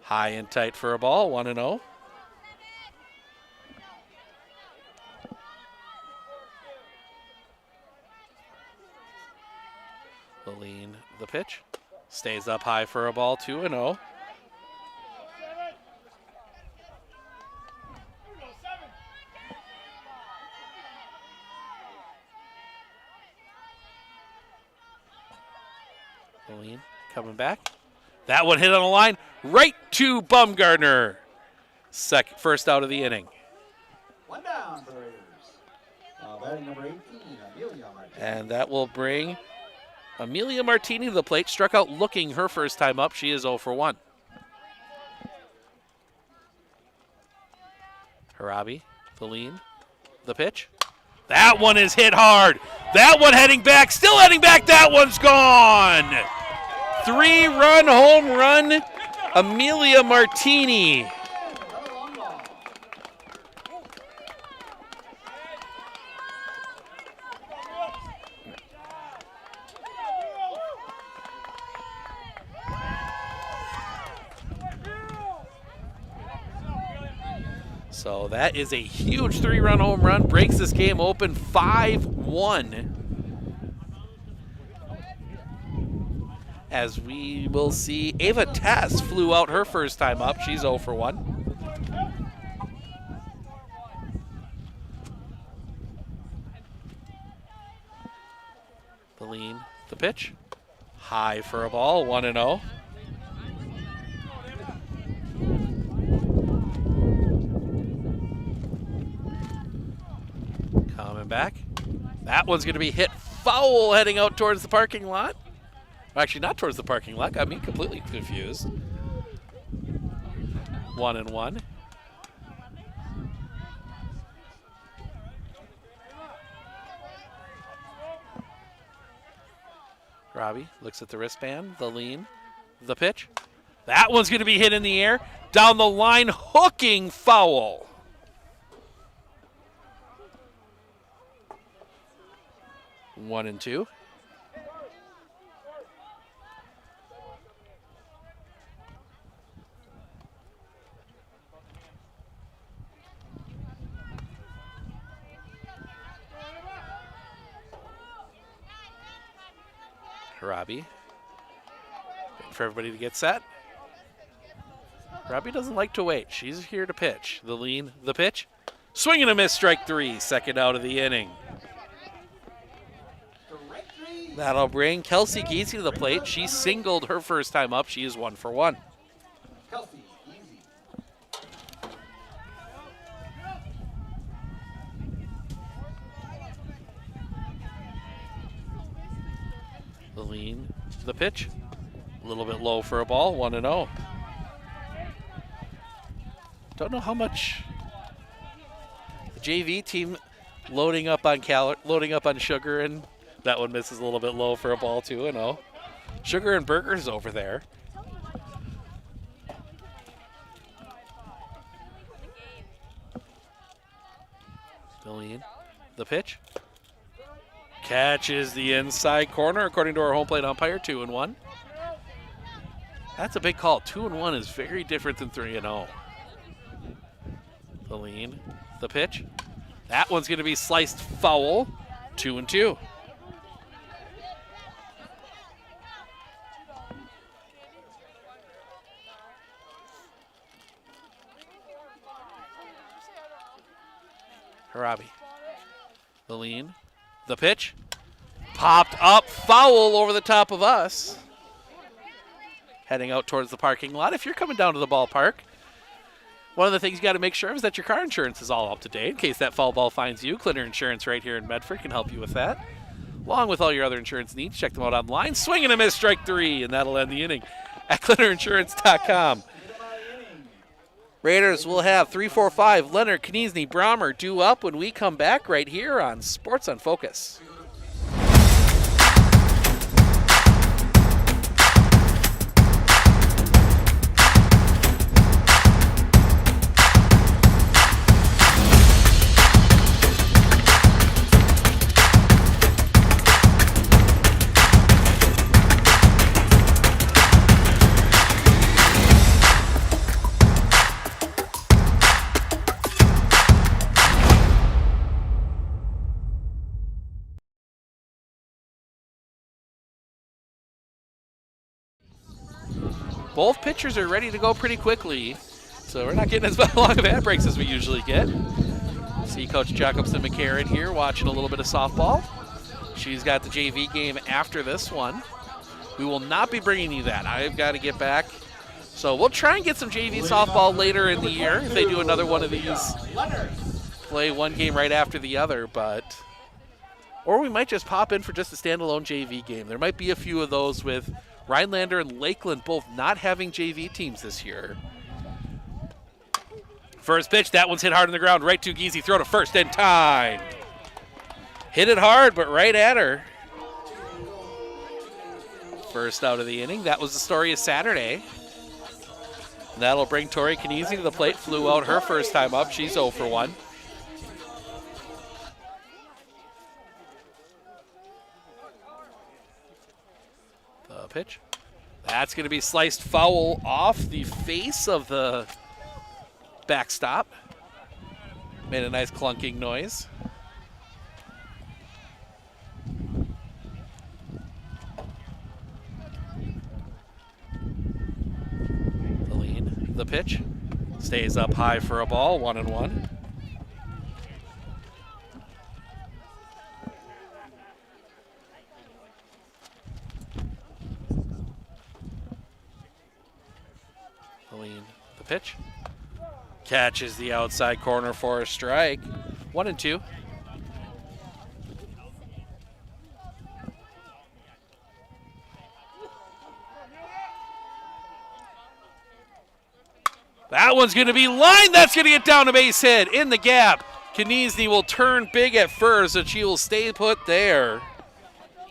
High and tight for a ball, 1-0. The lean, the pitch. Stays up high for a ball, 2-0. The lean coming back. That one hit on the line, right to Baumgartner. First out of the inning. One down for the Raiders. Batting number 18, Amelia Martini. And that will bring Amelia Martini to the plate. Struck out looking her first time up. She is 0-1. Harabi, the lean, the pitch. That one is hit hard. That one heading back, still heading back. That one's gone. 3-run home run, Amelia Martini. So that is a huge 3-run home run, breaks this game open 5-1. As we will see, Ava Tess flew out her first time up. She's 0 for 1. Beline, the pitch. High for a ball, 1-0. Coming back. That one's going to be hit foul heading out towards the parking lot. Actually, not towards the parking lot. Got me completely confused. 1-1. Robbie looks at the wristband, the lean, the pitch. That one's going to be hit in the air. Down the line, hooking foul. One and two. Robbie. Waiting for everybody to get set. Robbie doesn't like to wait. She's here to pitch. The lean, the pitch. Swing and a miss, strike 3. Second out of the inning. That'll bring Kelsey Giese to the plate. She singled her first time up. She is 1 for 1. Kelsey, The lean, the pitch. A little bit low for a ball, 1-0. Don't know how much the JV team loading up on sugar, and that one misses a little bit low for a ball, 2-0. Sugar and burgers over there. The lean, the pitch. Catches the inside corner, according to our home plate umpire, 2-1. That's a big call. 2-1 is very different than 3-0. The lean, the pitch. That one's going to be sliced foul, 2-2. Harabi. The lean. The pitch. Popped up. Foul over the top of us. Heading out towards the parking lot. If you're coming down to the ballpark, one of the things you got to make sure is that your car insurance is all up to date in case that foul ball finds you. Clinner Insurance right here in Medford can help you with that. Along with all your other insurance needs, check them out online. Swing and a miss, strike 3, and that'll end the inning at ClinnerInsurance.com. Raiders will have 3-4-5, Leonard, Kniesny, Brommer due up when we come back right here on Sports on Focus. Both pitchers are ready to go pretty quickly, so we're not getting as long of ad breaks as we usually get. See Coach Jacobson McCarran here watching a little bit of softball. She's got the JV game after this one. We will not be bringing you that. I've got to get back. So we'll try and get some JV softball later in the year if they do another one of these. Play one game right after the other, but... Or we might just pop in for just a standalone JV game. There might be a few of those with Rhinelander and Lakeland both not having JV teams this year. First pitch, that one's hit hard on the ground, right to Giese, throw to first in time. Hit it hard, but right at her. First out of the inning. That was the story of Saturday. That'll bring Tori Knese to the plate. Flew out her first time up. She's 0 for 1. The pitch. That's going to be sliced foul off the face of the backstop. Made a nice clunking noise. The pitch stays up high for a ball, 1-1. Helene, the pitch catches the outside corner for a strike, 1-2. That one's going to be lined. That's going to get down a base hit in the gap. Knese will turn big at first, and she will stay put there.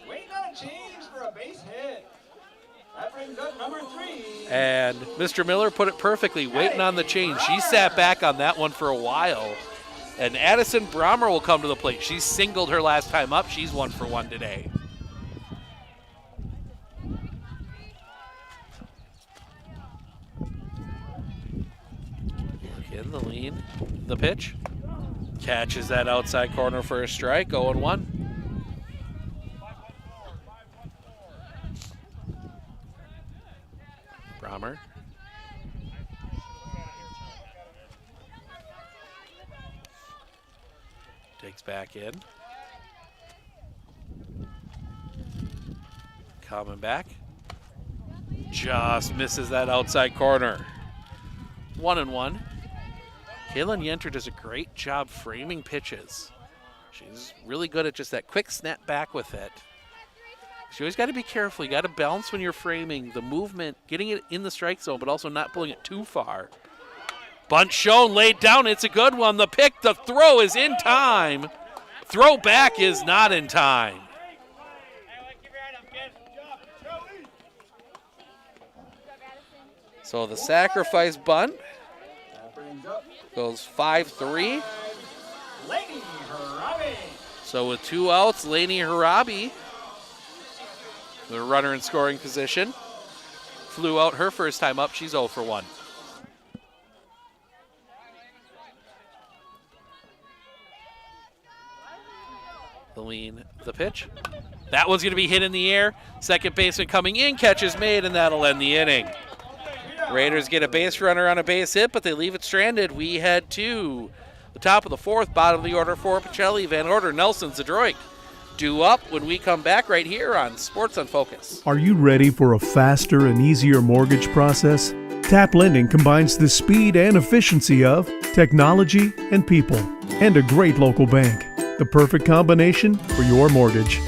Waiting on a change for a base hit. That brings up number 3. And Mr. Miller put it perfectly, waiting on the change. She sat back on that one for a while. And Addison Brommer will come to the plate. She singled her last time up. She's 1 for 1 today. In the lean, the pitch. Catches that outside corner for a strike, 0-1. Brommer. Digs back in. Coming back. Just misses that outside corner. 1-1. Kaylin Yenter does a great job framing pitches. She's really good at just that quick snap back with it. So you always got to be careful. You got to balance when you're framing the movement, getting it in the strike zone, but also not pulling it too far. Bunt shown, laid down. It's a good one. The pick, the throw is in time. Throw back is not in time. So the sacrifice bunt goes 5-3. So with 2 outs, Lainey Harabi, the runner in scoring position, flew out her first time up. She's 0 for 1. The lean, the pitch. That one's going to be hit in the air. Second baseman coming in, catch is made, and that'll end the inning. Raiders get a base runner on a base hit, but they leave it stranded. We head to the top of the 4th, bottom of the order for Pacelli, Van Order, Nelson, Zadroik. Due up when we come back right here on Sports on Focus. Are you ready for a faster and easier mortgage process? TAP Lending combines the speed and efficiency of technology and people, and a great local bank. The perfect combination for your mortgage.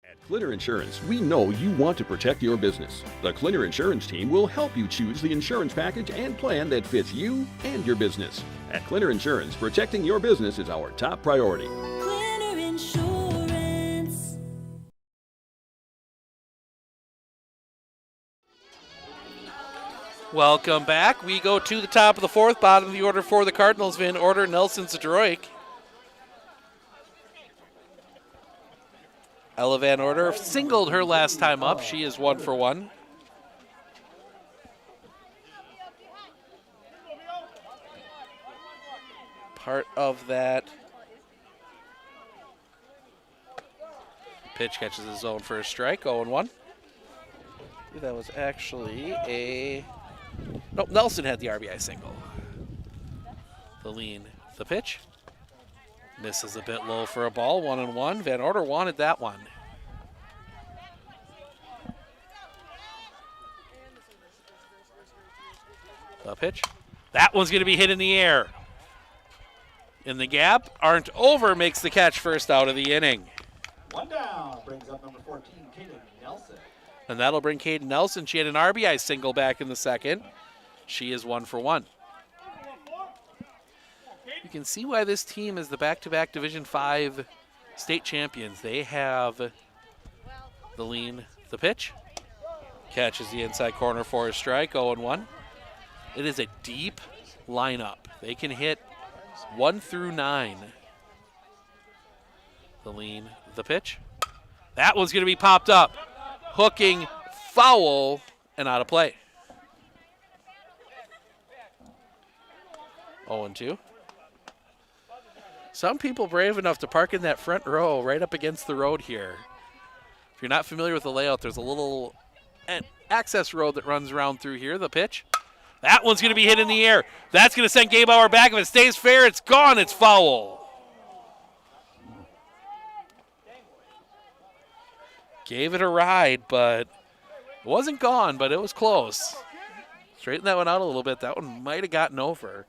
At Clinner Insurance, we know you want to protect your business. The Clinner Insurance team will help you choose the insurance package and plan that fits you and your business. At Clinner Insurance, protecting your business is our top priority. Clinner Insurance. Welcome back. We go to the top of the 4th, bottom of the order for the Cardinals. Van Order, Nelson, Zadroik. Ella Van Order singled her last time up. She is 1 for 1. Part of that pitch catches the zone for a strike, 0-1. That was actually a... Nope, Nelson had the RBI single. The lean, the pitch. Misses a bit low for a ball, 1-1. Van Order wanted that one. The pitch. That one's going to be hit in the air. in the gap. Aren't over makes the catch, first out of the inning. One down brings up number 14, Kaden Nelson. And that'll bring Kaden Nelson. She had an RBI single back in the second. She is 1 for 1. You can see why this team is the back-to-back Division V state champions. They have the lean, the pitch. Catches the inside corner for a strike, 0-1. It is a deep lineup. They can hit 1 through 9. The lean, the pitch. That one's going to be popped up. Hooking, foul, and out of play. 0-2. Some people brave enough to park in that front row right up against the road here. If you're not familiar with the layout, there's a little access road that runs around through here. The pitch. That one's going to be hit in the air. That's going to send Gabauer back. If it stays fair, it's gone. It's foul. Gave it a ride, but it wasn't gone, but it was close. Straighten that one out a little bit. That one might have gotten over.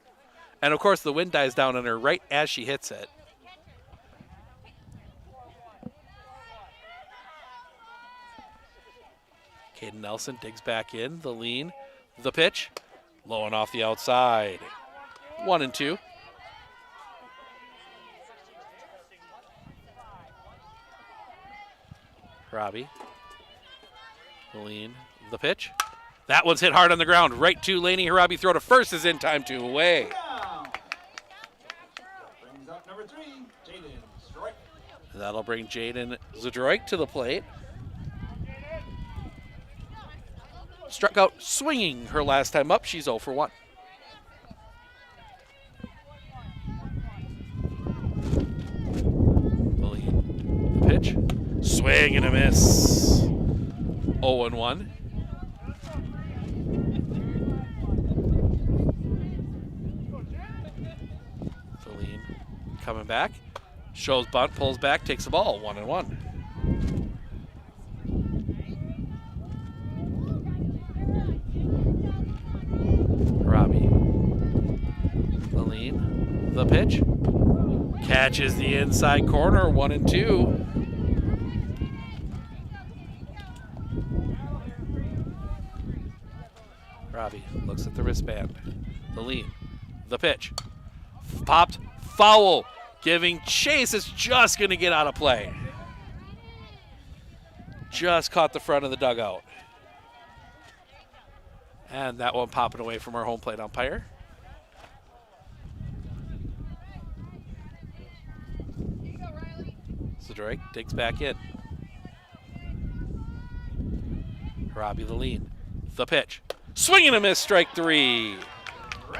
And, of course, the wind dies down on her right as she hits it. Kaden Nelson digs back in. The lean, the pitch. Low and off the outside. 1-2. Robbie. The lean, the pitch. That one's hit hard on the ground. Right to Laney Harabi. Throw to first is in time, 2 away. Brings up number 3, Jaden Stroik. That'll bring Jaden Zdroik to the plate. Struck out swinging her last time up. She's 0 for 1. The lead. The pitch. Swing and a miss. 0-1. The lead coming back. Shows bunt, pulls back, takes the ball. 1-1. Robbie. The lead. The pitch. Catches the inside corner. 1-2. Robbie looks at the wristband. The lead. The pitch. Popped. Foul. Giving chase. Is just going to get out of play. Just caught the front of the dugout. And that one popping away from our home plate umpire. So Drake digs back in. Robbie the lead. The pitch. Swing and a miss, strike 3.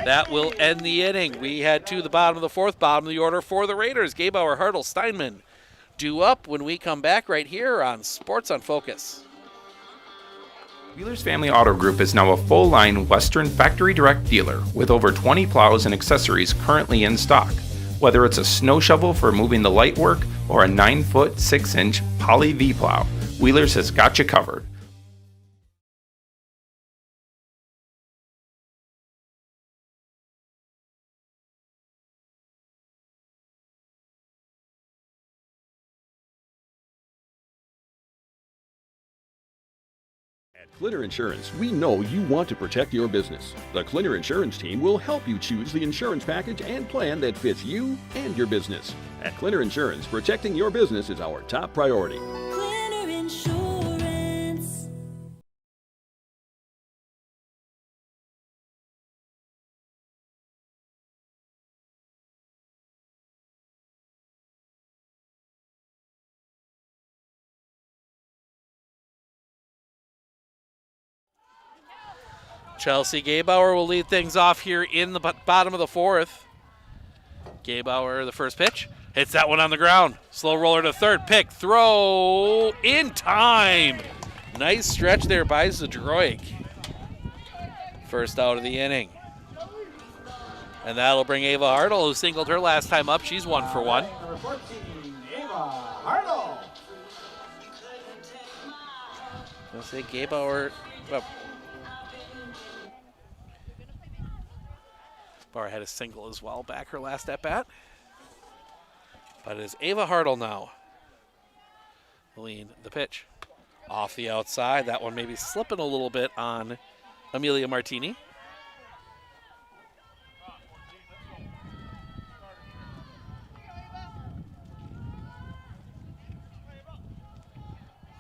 That will end the inning. We head to the bottom of the 4th, bottom of the order for the Raiders. Gabauer, Hartle, Steinman due up when we come back right here on Sports on Focus. Wheeler's Family Auto Group is now a full-line Western factory direct dealer with over 20 plows and accessories currently in stock. Whether it's a snow shovel for moving the light work or a 9-foot 6-inch Poly V plow, Wheeler's has got you covered. At Clinner Insurance, we know you want to protect your business. The Clinner Insurance team will help you choose the insurance package and plan that fits you and your business. At Clinner Insurance, protecting your business is our top priority. Clinner Insurance. Chelsea Gabauer will lead things off here in the bottom of the 4th. Gabauer, the first pitch, hits that one on the ground. Slow roller to third, pick, throw, in time. Nice stretch there by Zdroik. First out of the inning. And that'll bring Ava Hartle, who singled her last time up. She's 1 for 1. Number 14, Ava Hartle. I'll say Gabauer. Well, Bauer had a single as well back her last at bat. But it is Ava Hartle now. Lean the pitch. Off the outside. That one maybe slipping a little bit on Amelia Martini.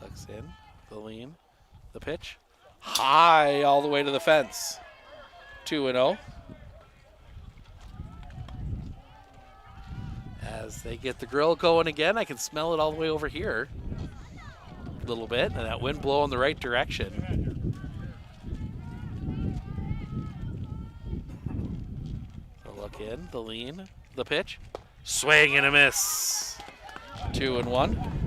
Looks in. The lean. The pitch. High all the way to the fence. 2-0. As they get the grill going again, I can smell it all the way over here a little bit, and that wind blowing the right direction. The look in, the lean, the pitch. Swing and a miss. 2-1.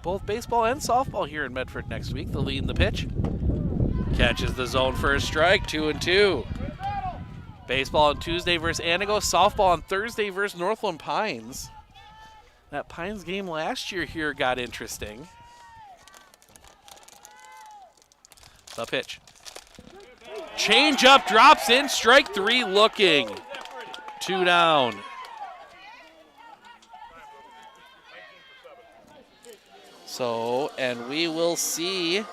Both baseball and softball here in Medford next week. The lead in the pitch. Catches the zone for a strike, 2-2. Baseball on Tuesday versus Anago. Softball on Thursday versus Northland Pines. That Pines game last year here got interesting. The pitch. Change up, drops in, strike 3 looking. 2 down. So, and we will see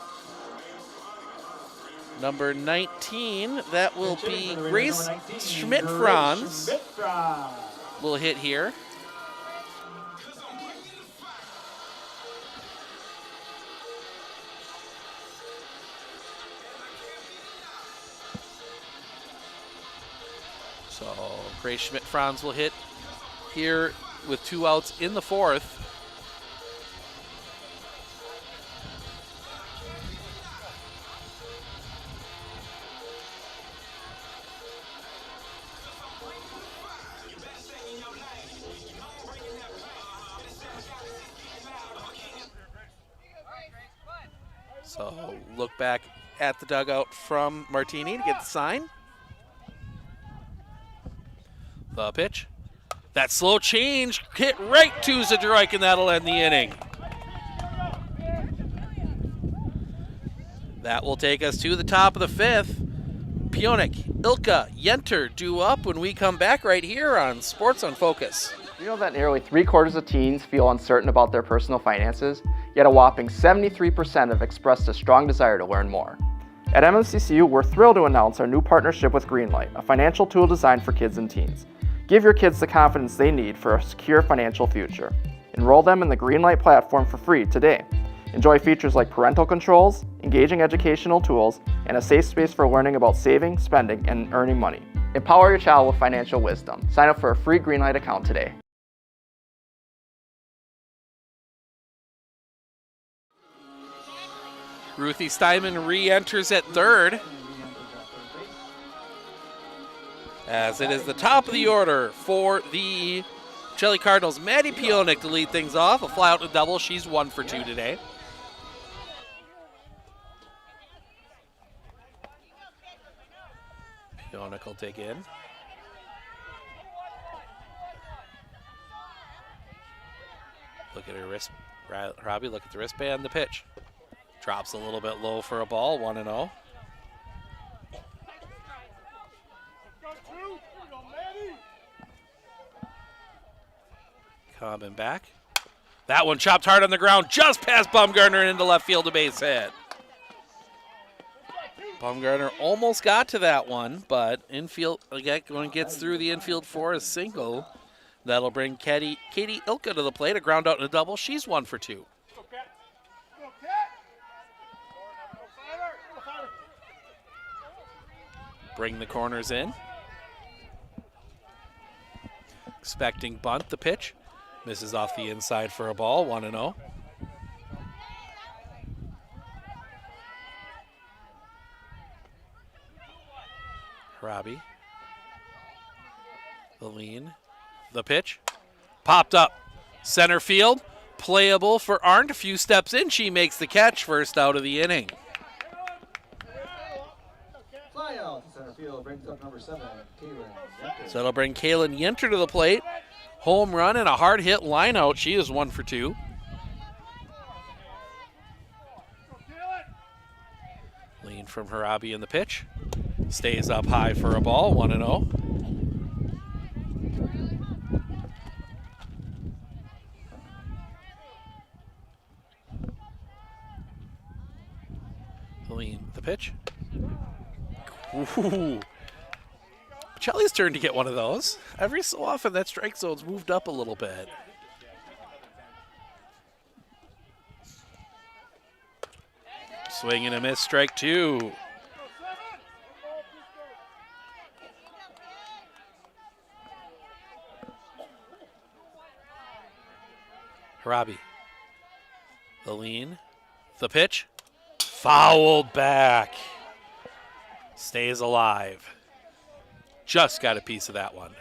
number 19, that will be Grace Schmidt-Franz, will hit here. So, Grace Schmidt-Franz will hit here with 2 outs in the 4th. So look back at the dugout from Martini to get the sign. The pitch. That slow change hit right to Zadroik, and that'll end the inning. That will take us to the top of the 5th. Pionik, Ilka, Yenter due up when we come back right here on Sports on Focus. You know that nearly 3/4 of teens feel uncertain about their personal finances, yet a whopping 73% have expressed a strong desire to learn more. At MMCCU, we're thrilled to announce our new partnership with Greenlight, a financial tool designed for kids and teens. Give your kids the confidence they need for a secure financial future. Enroll them in the Greenlight platform for free today. Enjoy features like parental controls, engaging educational tools, and a safe space for learning about saving, spending, and earning money. Empower your child with financial wisdom. Sign up for a free Greenlight account today. Ruthie Steinman re-enters at third. As it is the top of the order for the Pacelli Cardinals. Maddie Pionik to lead things off. A fly out and a double. She's 1 for 2 today. Pionik will take in. Look at her wrist. Robbie, look at the wristband, the pitch. Drops a little bit low for a ball, 1-0. Coming back. That one chopped hard on the ground, just past Baumgartner into left field, a base hit. Baumgartner almost got to that one, but infield, again, when it gets through the infield for a single, that'll bring Katie Ilka to the plate, a ground out and a double. She's 1 for 2. Bring the corners in. Expecting bunt, the pitch. Misses off the inside for a ball, 1-0. Robbie. The lean. The pitch. Popped up. Center field. Playable for Arndt. A few steps in. She makes the catch. First out of the inning. Fly out to center field brings up number 7, Kaylin Yenter. So that'll bring Kaylin Yenter to the plate. Home run and a hard hit line out. She is 1 for 2. Lean from Harabi in the pitch. Stays up high for a ball, 1-0. Lean the pitch. Ooh. Pacelli's turn to get one of those. Every so often that strike zone's moved up a little bit. Swing and a miss, strike 2. Harabi. The lean. The pitch. Fouled back. Stays alive. Just got a piece of that one.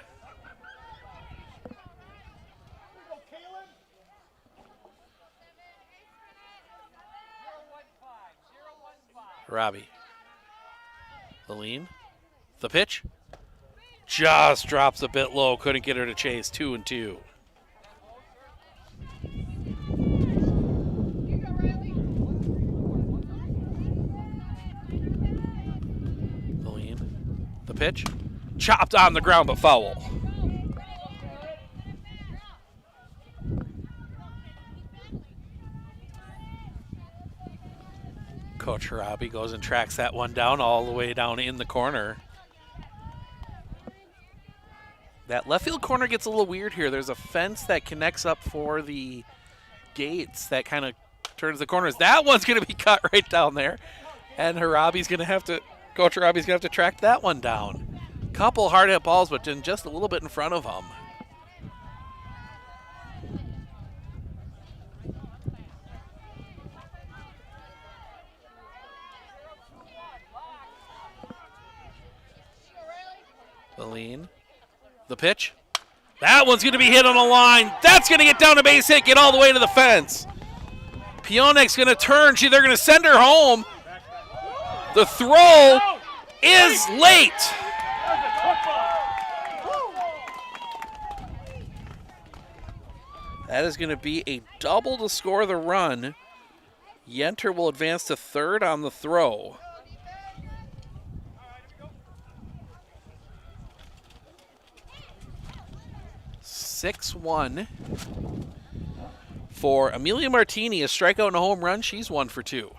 Harabi. The lean. The pitch. Just drops a bit low. Couldn't get her to chase. 2-2. The lean. The pitch. Chopped on the ground, but foul. Coach Harabi goes and tracks that one down all the way down in the corner. That left field corner gets a little weird here. There's a fence that connects up for the gates that kind of turns the corners. That one's going to be cut right down there. And Harabi's going to have to, Coach Harabi's going to have to track that one down. Couple hard hit balls, but then just a little bit in front of him. The lean. The pitch. That one's going to be hit on a line. That's going to get down a base hit, get all the way to the fence. Pionek's going to turn. They're going to send her home. The throw is late. That is going to be a double to score the run. Yenter will advance to third on the throw. (6-1) for Amelia Martini. A strikeout and a home run. She's 1 for 2.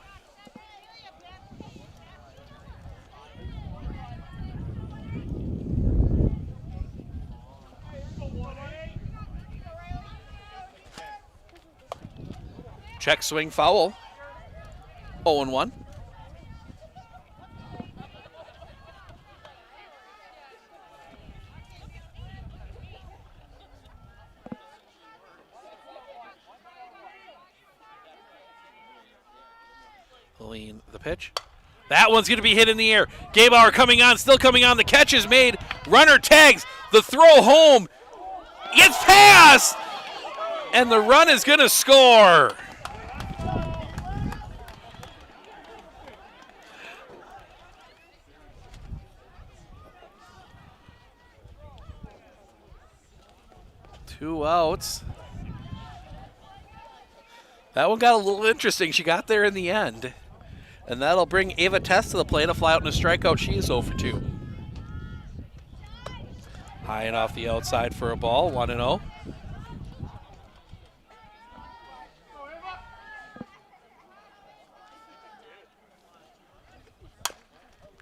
Check swing foul. 0-1. Lean the pitch. That one's going to be hit in the air. Gaybauer coming on, still coming on. The catch is made. Runner tags. The throw home. Gets past. And the run is going to score. Two outs. That one got a little interesting. She got there in the end. And that'll bring Ava Tess to the plate. A fly out and a strikeout. She is 0 for 2. High and off the outside for a ball. 1-0.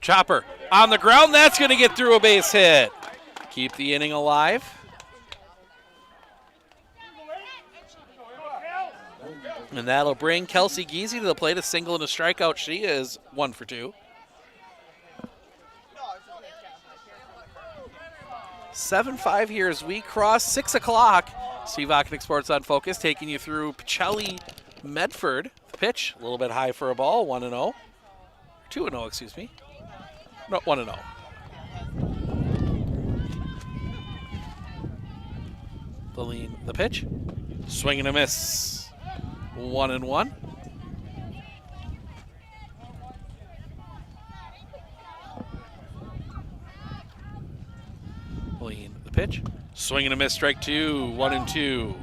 Chopper on the ground. That's going to get through a base hit. Keep the inning alive. And that'll bring Kelsey Giese to the plate. A single and a strikeout. She is 1 for 2. 7-5 here as we cross 6 o'clock. Steve Ocknick Sports on Focus taking you through Pacelli, Medford. The pitch, a little bit high for a ball. 1-0. 2-0, excuse me. No, 1-0. The lean, the pitch. Swing and a miss. 1-1. Lean the pitch. Swing and a miss, strike 2. 1-2.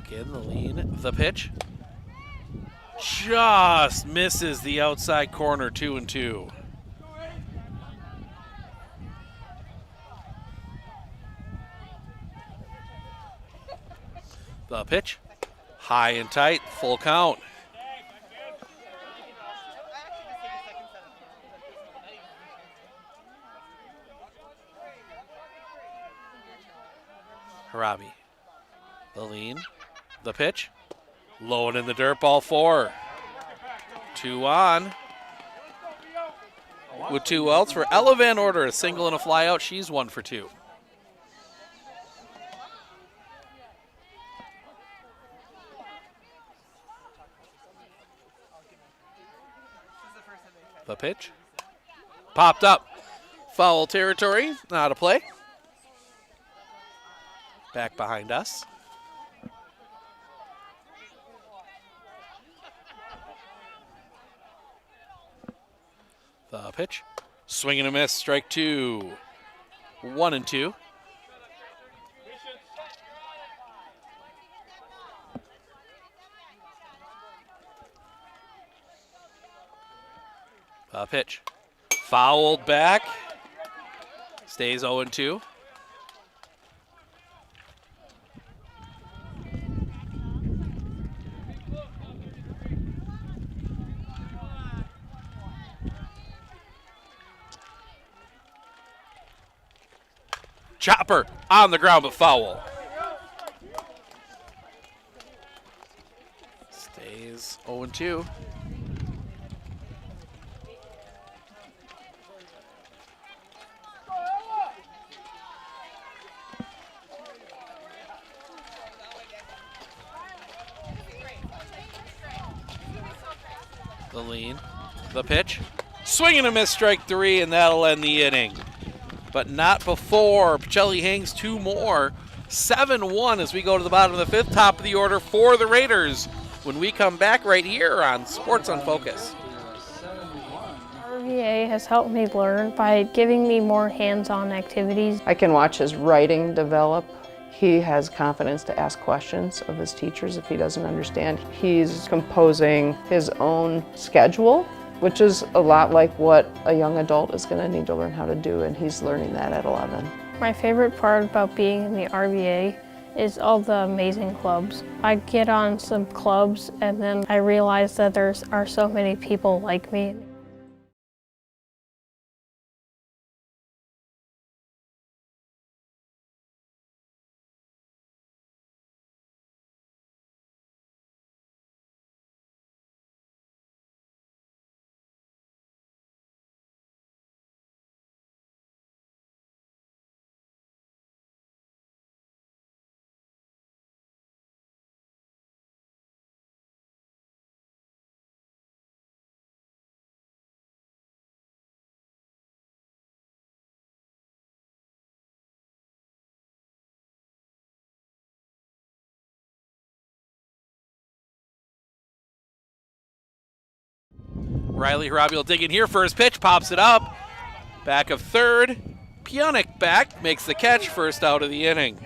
back in, the lean, the pitch. Just misses the outside corner, 2-2. The pitch, high and tight, full count. Harabi, the lean, the pitch, low and in the dirt, ball 4. 2 on. With 2 outs for Ella Van Order, a single and a fly out. She's 1 for 2. The pitch, popped up, foul territory, out of play. Back behind us. The pitch, swing and a miss, strike 2. 1-2. The pitch, fouled back, stays 0-2. Chopper on the ground, but foul. Stays 0-2. The lean, the pitch, swing and a miss, strike 3, and that'll end the inning. But not before. Pacelli hangs 2 more. 7-1 as we go to the bottom of the 5th, top of the order for the Raiders when we come back right here on Sports on Focus. RVA has helped me learn by giving me more hands-on activities. I can watch his writing develop. He has confidence to ask questions of his teachers if he doesn't understand. He's composing his own schedule, which is a lot like what a young adult is going to need to learn how to do, and he's learning that at 11. My favorite part about being in the RVA is all the amazing clubs. I get on some clubs and then I realize that there are so many people like me. Riley Harabi will dig in here for his pitch, pops it up. Back of 3rd. Pionik back, makes the catch, first out of the inning.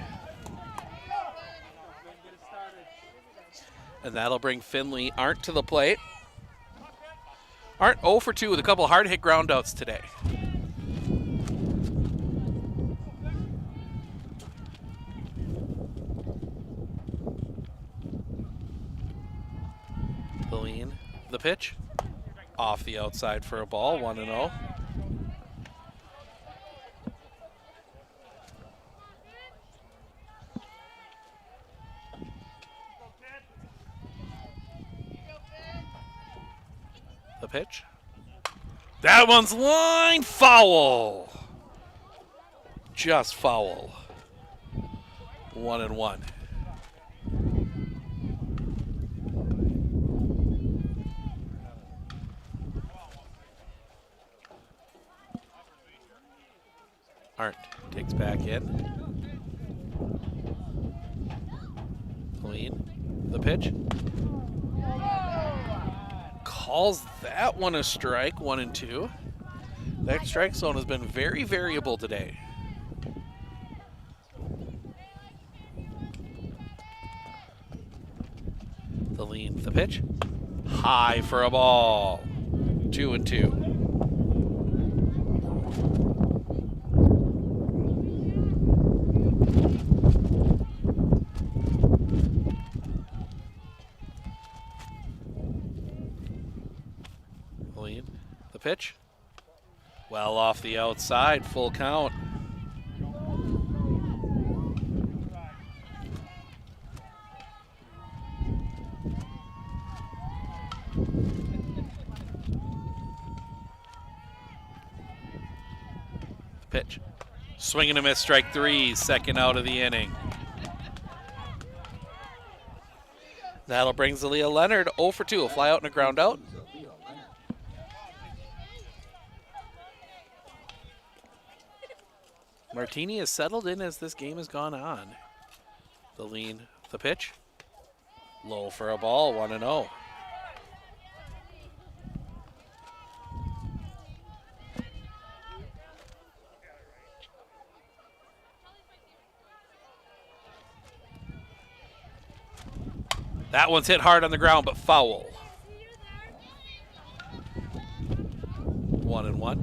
And that'll bring Finley Arndt to the plate. Arndt 0 for 2 with a couple hard hit groundouts today. The lean, the pitch. Off the outside for a ball, 1-0. The pitch. That one's line foul. Just foul. 1-1. Arndt takes back in. Clean. The pitch. Calls that one a strike, 1-2. That strike zone has been very variable today. The lean, the pitch. High for a ball. 2-2. The lean, the pitch. Well off the outside, full count. Pitch. Swing and a miss, strike 3, second out of the inning. That'll bring Zalia Leonard 0 for 2, a fly out and a ground out. Martini has settled in as this game has gone on. The lean, the pitch. Low for a ball, 1-0. That one's hit hard on the ground, but foul. 1-1.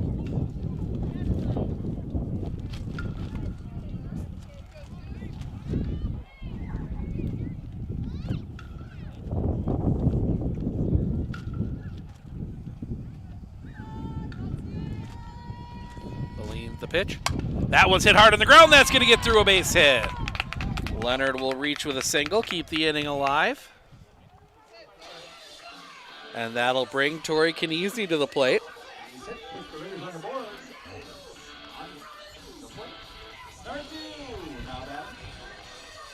The lean, the pitch. That one's hit hard on the ground. That's going to get through a base hit. Leonard will reach with a single, keep the inning alive. And that'll bring Tori Kniezny to the plate.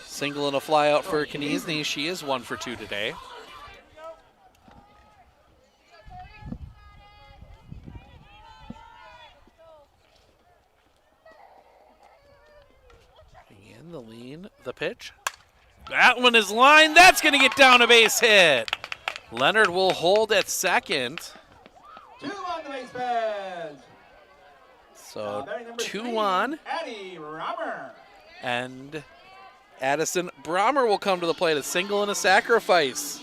Single and a fly out for Kniezny. She is 1 for 2 today. Again, the lean, the pitch. That one is lined. That's going to get down a base hit. Leonard will hold at second. 2 on the base pads. So 2 on. Addie Romer. And Addison Brommer will come to the plate, a single and a sacrifice.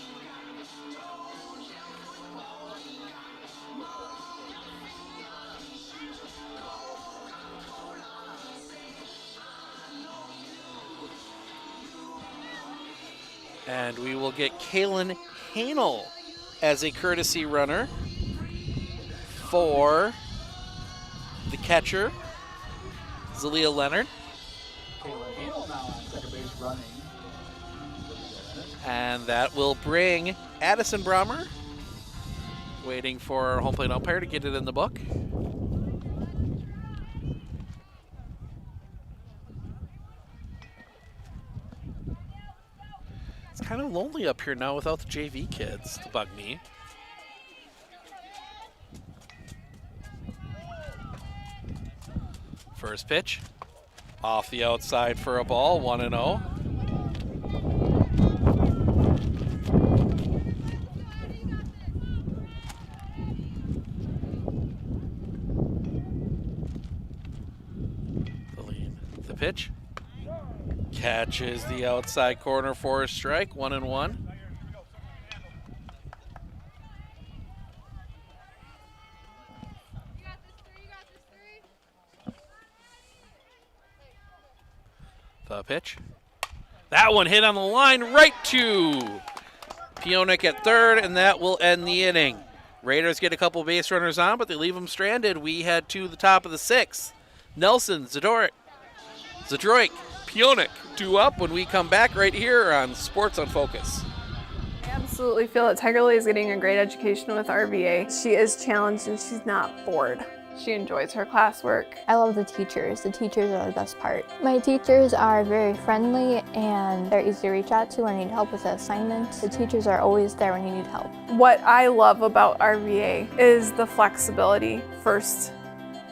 And we will get Kaylin Hanel as a courtesy runner for the catcher, Zalia Leonard. Kaylin Hanel now on second base running. And that will bring Addison Brommer, waiting for our home plate umpire to get it in the book. It's kind of lonely up here now without the JV kids to bug me. First pitch, off the outside for a ball, 1-0. The lead, the pitch. Catches the outside corner for a strike, 1-1. The pitch. That one hit on the line right to Pionik at third, and that will end the inning. Raiders get a couple base runners on, but they leave them stranded. We head to the top of the sixth. Nelson, Zadroik, Pionik, 2 up when we come back right here on Sports on Focus. I absolutely feel that Tiger Lily is getting a great education with RVA. She is challenged and she's not bored. She enjoys her classwork. I love the teachers. The teachers are the best part. My teachers are very friendly and they're easy to reach out to when you need help with an assignment. The teachers are always there when you need help. What I love about RVA is the flexibility first,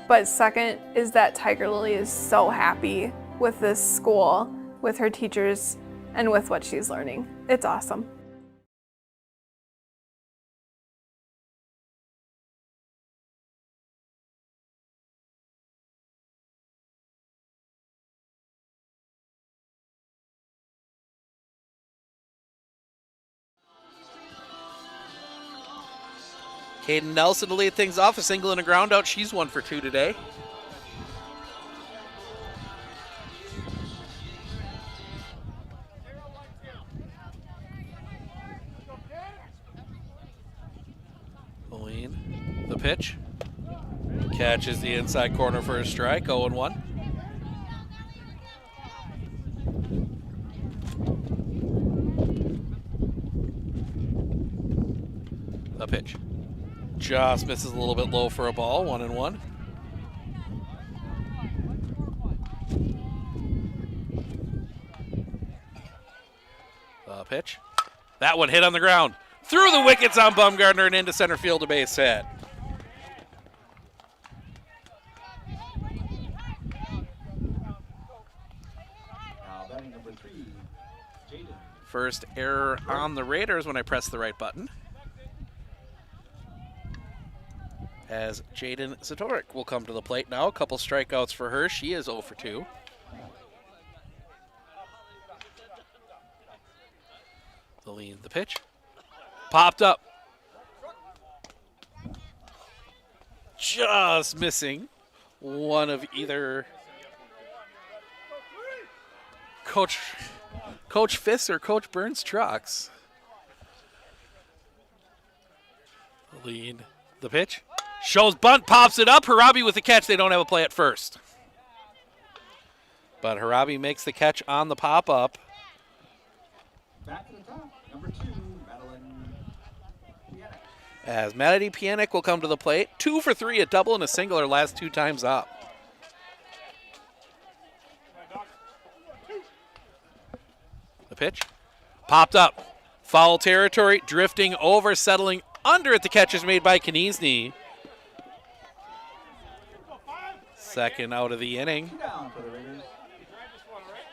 but second is that Tiger Lily is so happy with this school, with her teachers, and with what she's learning. It's awesome. Caden Nelson to lead things off. A single and a ground out. She's 1 for 2 today. Moline, the pitch. Catches the inside corner for a strike, 0-1. The pitch. Just misses a little bit low for a ball, 1-1. The pitch. That one hit on the ground. Through the wickets on Bumgardner and into center field, a base hit. First error on the Raiders when I press the right button. As Jaden Satorik will come to the plate now. A couple strikeouts for her. She is 0 for 2. The lead, the pitch. Popped up. Just missing one of either Coach Fiss or Coach Burns' trucks. The lead, the pitch. Shows bunt, pops it up. Harabi with the catch. They don't have a play at first. But Harabi makes the catch on the pop-up. Back to the top, number 2, Madeline Pianek. As Melody Pianek will come to the plate. 2 for 3, a double and a single her last 2 times up. The pitch. Popped up. Foul territory, drifting over, settling under it. The catch is made by Kniesny. Second out of the inning.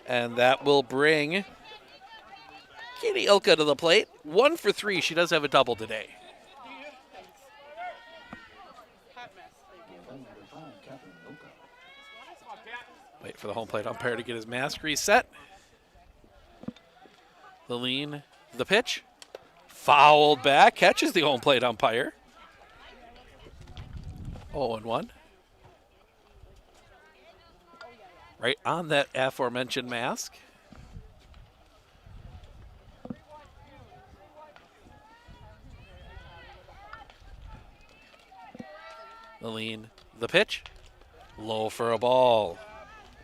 And that will bring Katie Ilka to the plate. 1 for 3. She does have a double today. Wait for the home plate umpire to get his mask reset. The lean, the pitch. Fouled back, catches the home plate umpire. 0-1. Right on that aforementioned mask. The lean, the pitch. Low for a ball.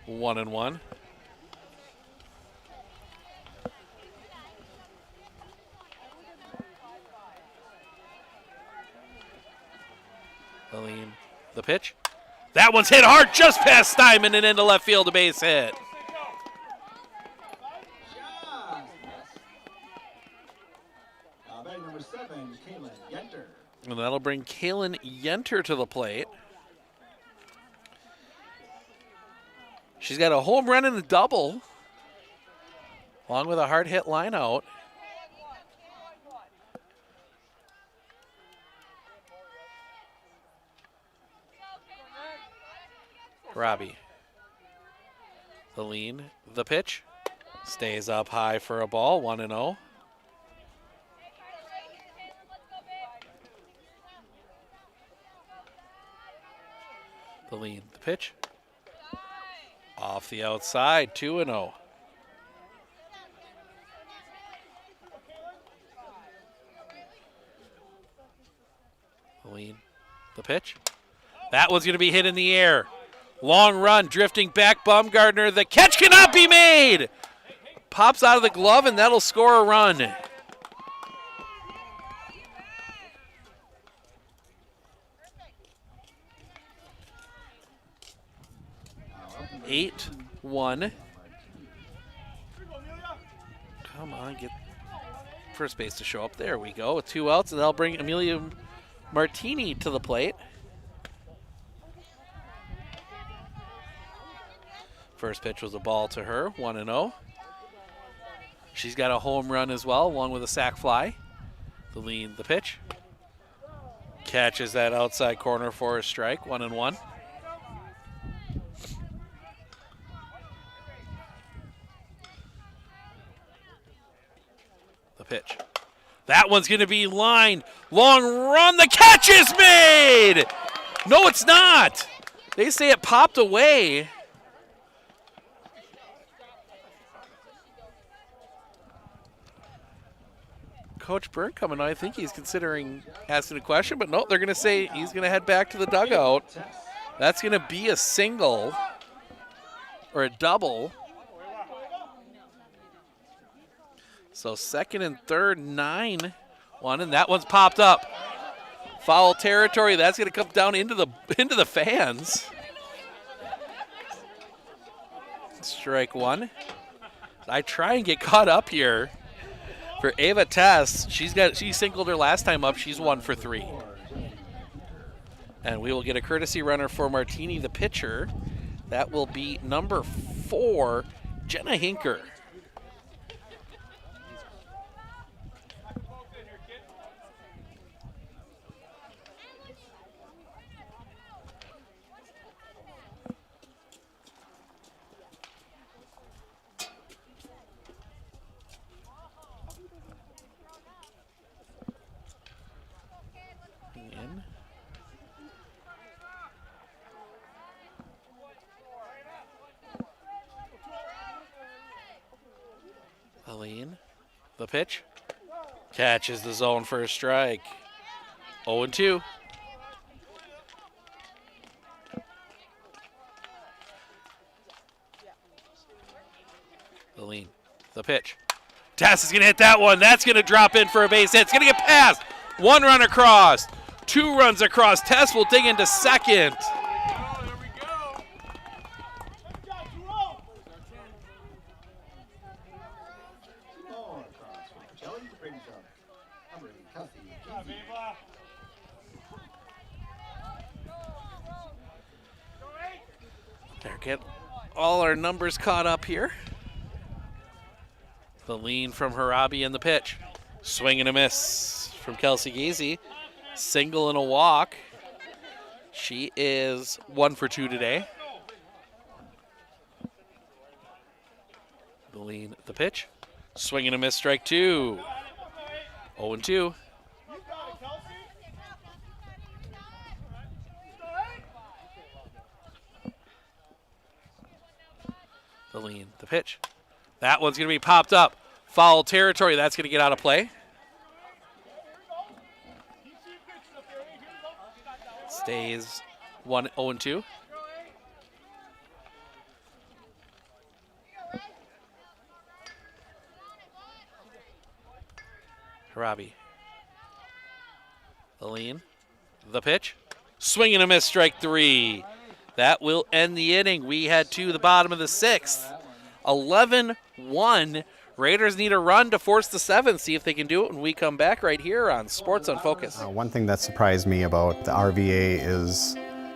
1-1. The lean, the pitch. That one's hit hard, just past Steinman and into left field, a base hit. Number 7, Kaylin Yenter. And that'll bring Kaylin Yenter to the plate. She's got a home run and a double, along with a hard hit line out. Robbie. The lean, the pitch. Stays up high for a ball, 1-0. The lean, the pitch. Off the outside, 2-0. The lean, the pitch. That one's going to be hit in the air. Long run, drifting back, Bumgardner. The catch cannot be made. Pops out of the glove, and that'll score a run. Eight, 1. Come on, get first base to show up. There we go. With 2 outs, and that'll bring Amelia Martini to the plate. First pitch was a ball to her, 1-0. She's got a home run as well, along with a sac fly. The lean, the pitch. Catches that outside corner for a strike, 1-1. The pitch. That one's going to be lined. Long run. The catch is made. No, it's not. They say it popped away. Coach Byrne coming on. I think he's considering asking a question, but no, they're going to say he's going to head back to the dugout. That's going to be a single or a double. So second and third, 9-1, and that one's popped up. Foul territory. That's going to come down into the fans. Strike one. I try and get caught up here. For Ava Tess, she singled her last time up. She's 1 for 3. And we will get a courtesy runner for Martini, the pitcher. That will be number 4, Jenna Hinker. Aline, the pitch. Catches the zone for a strike. 0-2. Aline, the pitch. Tess is going to hit that one. That's going to drop in for a base hit. It's going to get past. 1 run across. 2 runs across. Tess will dig into second. There, get all our numbers caught up here. The lean from Harabi in the pitch. Swing and a miss from Kelsey Gazy. Single and a walk. She is 1 for 2 today. The lean, the pitch. Swing and a miss, strike 2. 0-2. The lean, the pitch. That one's going to be popped up. Foul territory. That's going to get out of play. Stays 0-2. Harabi. The lean, the pitch. Swing and a miss, strike 3. That will end the inning. We head to the bottom of the 6th. 11-1. Raiders need a run to force the 7th. See if they can do it when we come back right here on Sports on Focus. One thing that surprised me about the RVA is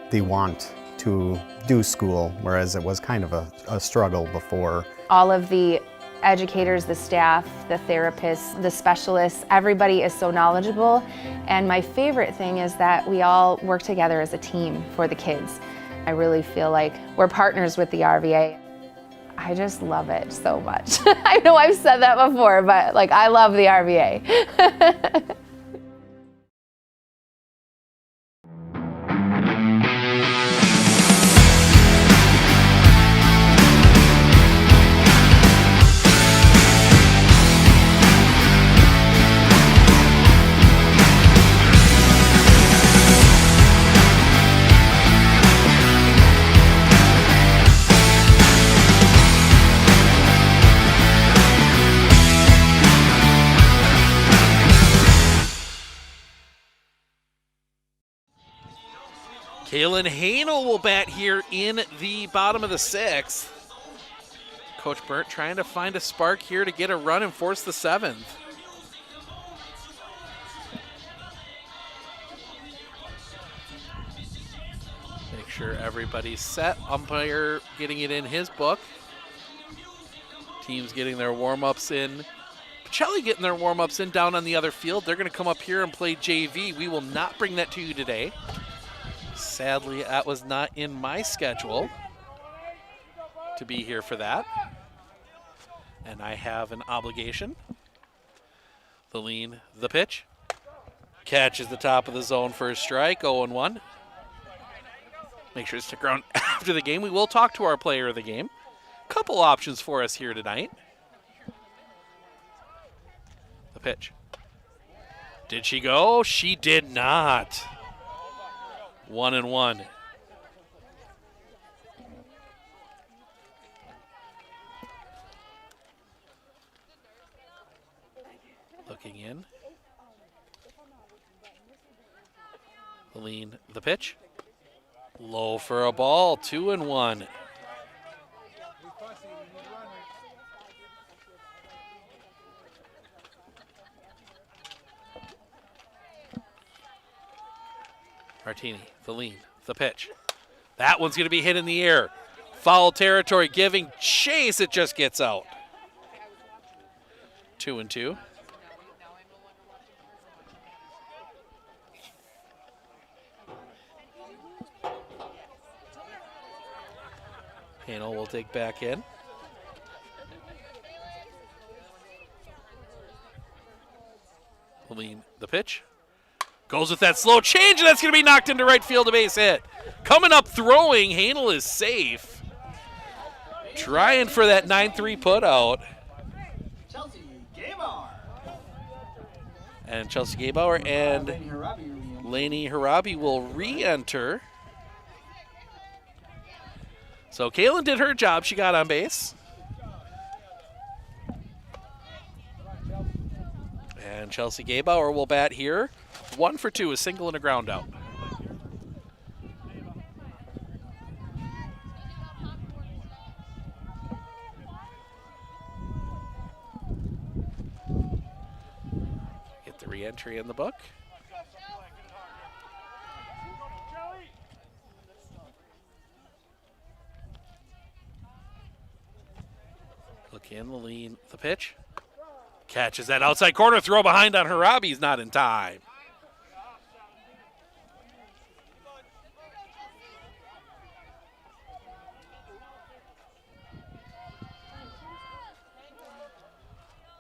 the want to do school, whereas it was kind of a struggle before. All of the educators, the staff, the therapists, the specialists, everybody is so knowledgeable. And my favorite thing is that we all work together as a team for the kids. I really feel like we're partners with the RVA. I just love it so much. I know I've said that before, but like I love the RVA. Kaylin Hanel will bat here in the bottom of the 6th. Coach Burt trying to find a spark here to get a run and force the 7th. Make sure everybody's set. Umpire getting it in his book. Teams getting their warm-ups in. Pacelli getting their warm-ups in down on the other field. They're going to come up here and play JV. We will not bring that to you today. Sadly, that was not in my schedule to be here for that. And I have an obligation. The lean, the pitch. Catches the top of the zone for a strike, 0-1. Make sure to stick around after the game. We will talk to our player of the game. Couple options for us here tonight. The pitch. Did she go? She did not. 1-1. Looking in. The lean, the pitch. Low for a ball, 2-1. Martini, the lean, the pitch. That one's going to be hit in the air. Foul territory, giving chase. It just gets out. 2-2. Hanel will take back in. Lean the pitch. Goes with that slow change, and that's going to be knocked into right field, a base hit. Coming up throwing, Hanel is safe. Trying for that 9-3 putout. Chelsea Gabauer. And Chelsea Gabauer and Lainey Harabi will re-enter. So Kaylin did her job. She got on base. And Chelsea Gabauer will bat here. 1 for 2, a single and a ground out. Get the re-entry in the book. Look in, the lean, the pitch. Catches that outside corner, throw behind on Harabi's not in time.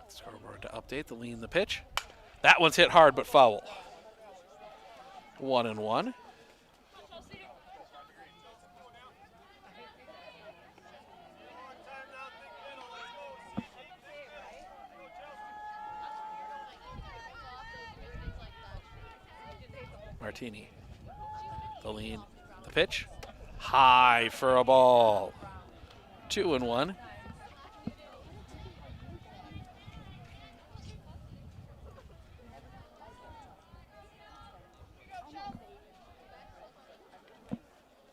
Scoreboard to update, the lean, the pitch. That one's hit hard but foul. 1-1. Martini, the lean, the pitch, high for a ball. 2-1.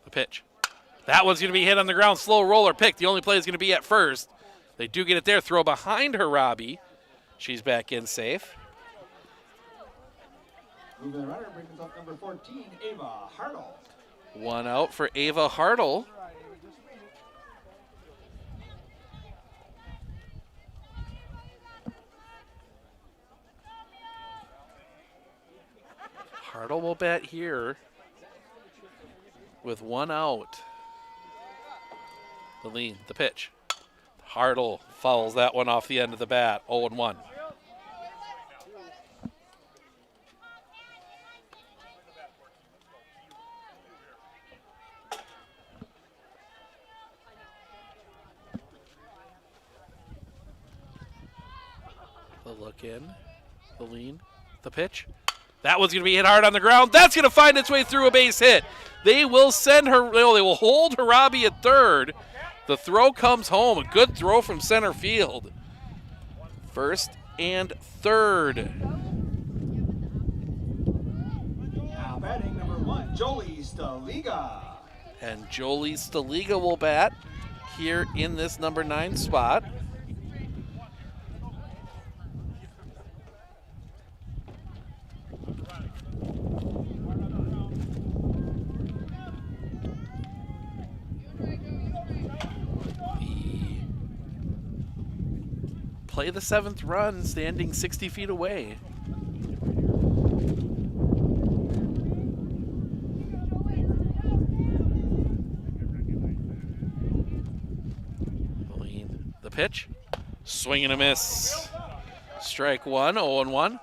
The pitch. That one's going to be hit on the ground, slow roller pick. The only play is going to be at first. They do get it there, throw behind Harabi. She's back in safe. Moving the runner, brings up number 14, Ava Hartle. 1 out for Ava Hartle. Hartle will bat here with 1 out. The lean, the pitch. Hartle fouls that one off the end of the bat, 0-1. The look in, the lean, the pitch. That one's going to be hit hard on the ground. That's going to find its way through a base hit. They will send her, they will hold Harabi at third. The throw comes home. A good throw from center field. First and third. Now batting number 1, Jolie Staliga. And Jolie Staliga will bat here in this number 9 spot. Play the 7th run, standing 60 feet away. The lean, the pitch, swing and a miss. Strike one, 0-1.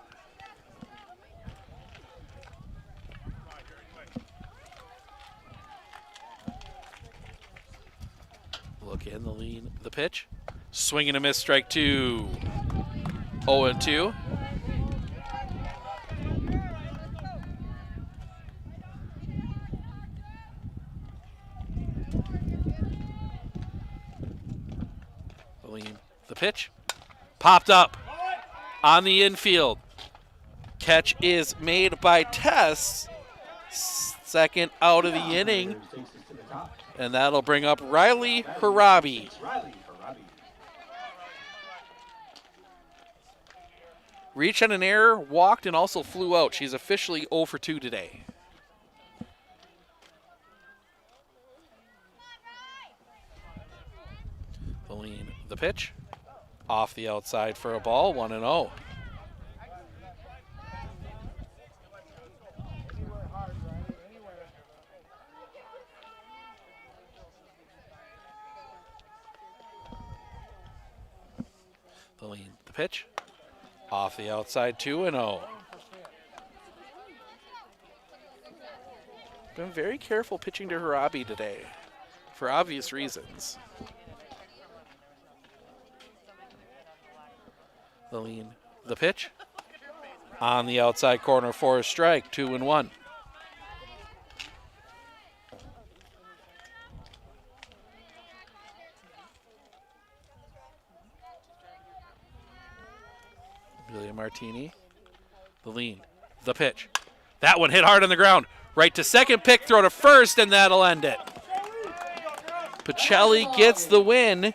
Look in the lean, the pitch. Swing and a miss, strike two. 0-2. The lean, the pitch. Popped up on the infield. Catch is made by Tess. Second out of the inning. And that'll bring up Riley Harabi. Reached on an error, walked, and also flew out. She's officially 0 for 2 today. The lean, the pitch. Off the outside for a ball, 1-0. The lean, the pitch. Off the outside, 2-0. Been very careful pitching to Harabi today, for obvious reasons. The lean, the pitch. On the outside corner for a strike, 2-1. Amelia Martini, the lean, the pitch. That one hit hard on the ground. Right to second, pick, throw to first, and that'll end it. Pacelli gets the win.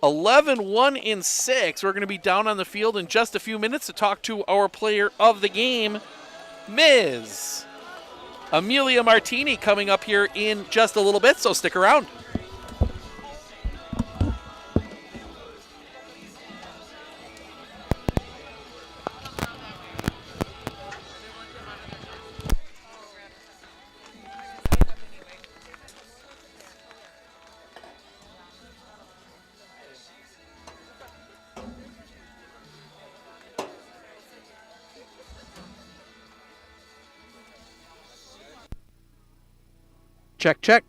11-1 in 6. We're going to be down on the field in just a few minutes to talk to our player of the game, Ms. Amelia Martini, coming up here in just a little bit, so stick around. Check, check.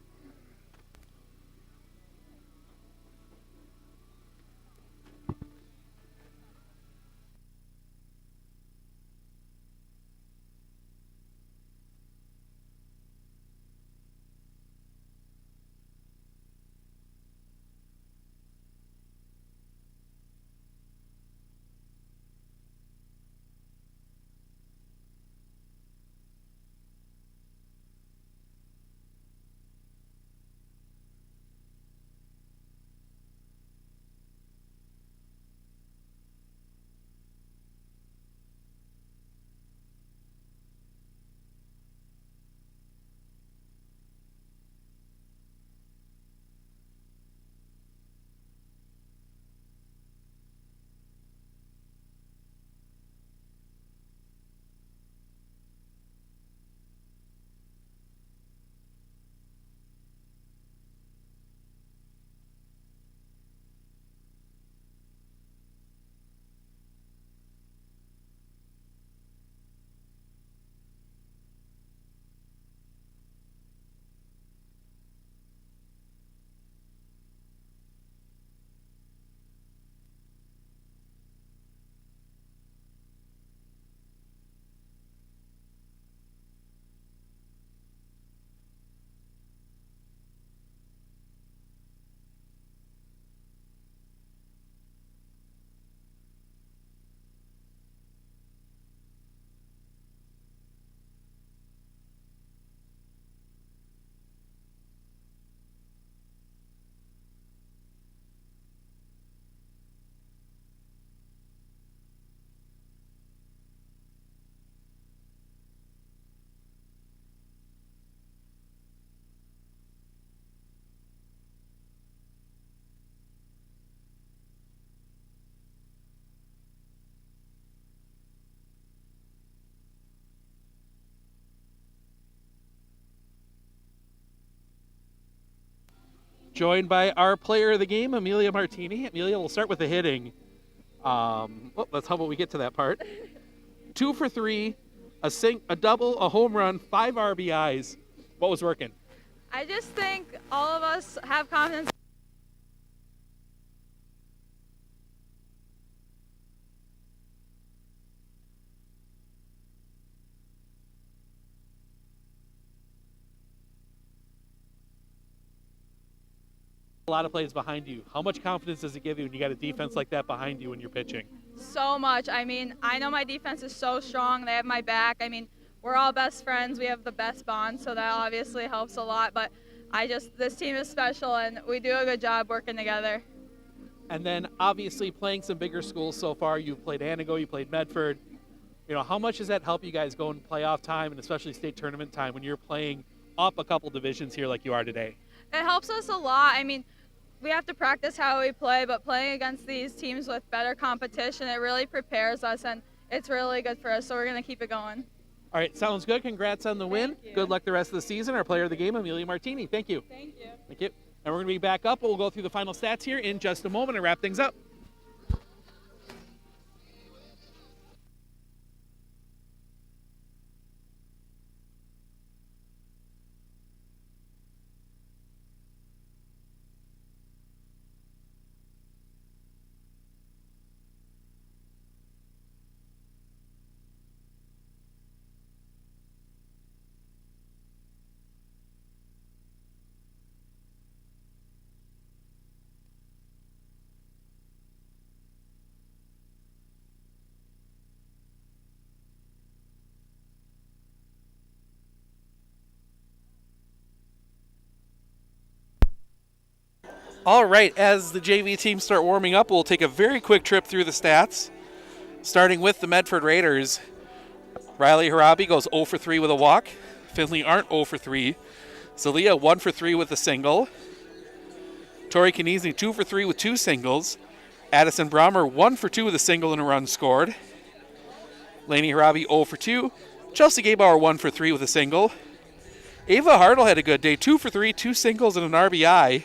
Joined by our player of the game, Amelia Martini. Amelia, we'll start with the hitting. Well, let's hope we get to that part. 2 for 3, a double, a home run, 5 RBIs. What was working? I just think all of us have confidence. A lot of plays behind you. How much confidence does it give you when you got a defense like that behind you when you're pitching? So much. I mean, I know my defense is so strong. They have my back. I mean, we're all best friends. We have the best bond, so that obviously helps a lot. But this team is special, and we do a good job working together. And then, obviously, playing some bigger schools so far. You've played Anago, you played Medford. You know, how much does that help you guys go in playoff time and especially state tournament time when you're playing up a couple divisions here like you are today? It helps us a lot. I mean, we have to practice how we play, but playing against these teams with better competition, it really prepares us, and it's really good for us, so we're going to keep it going. All right, sounds good. Congrats on the win. Good luck the rest of the season. Our player of the game, Amelia Martini. Thank you. Thank you. Thank you. And we're going to be back up. We'll go through the final stats here in just a moment and wrap things up. All right, as the JV teams start warming up, we'll take a very quick trip through the stats. Starting with the Medford Raiders, Riley Harabi goes 0 for 3 with a walk. Finley Arndt 0 for 3. Zalia 1 for 3 with a single. Tori Kniezny 2 for 3 with 2 singles. Addison Brommer 1 for 2 with a single and a run scored. Lainey Harabi 0 for 2. Chelsea Gaybauer 1 for 3 with a single. Ava Hartle had a good day, 2 for 3, 2 singles and an RBI.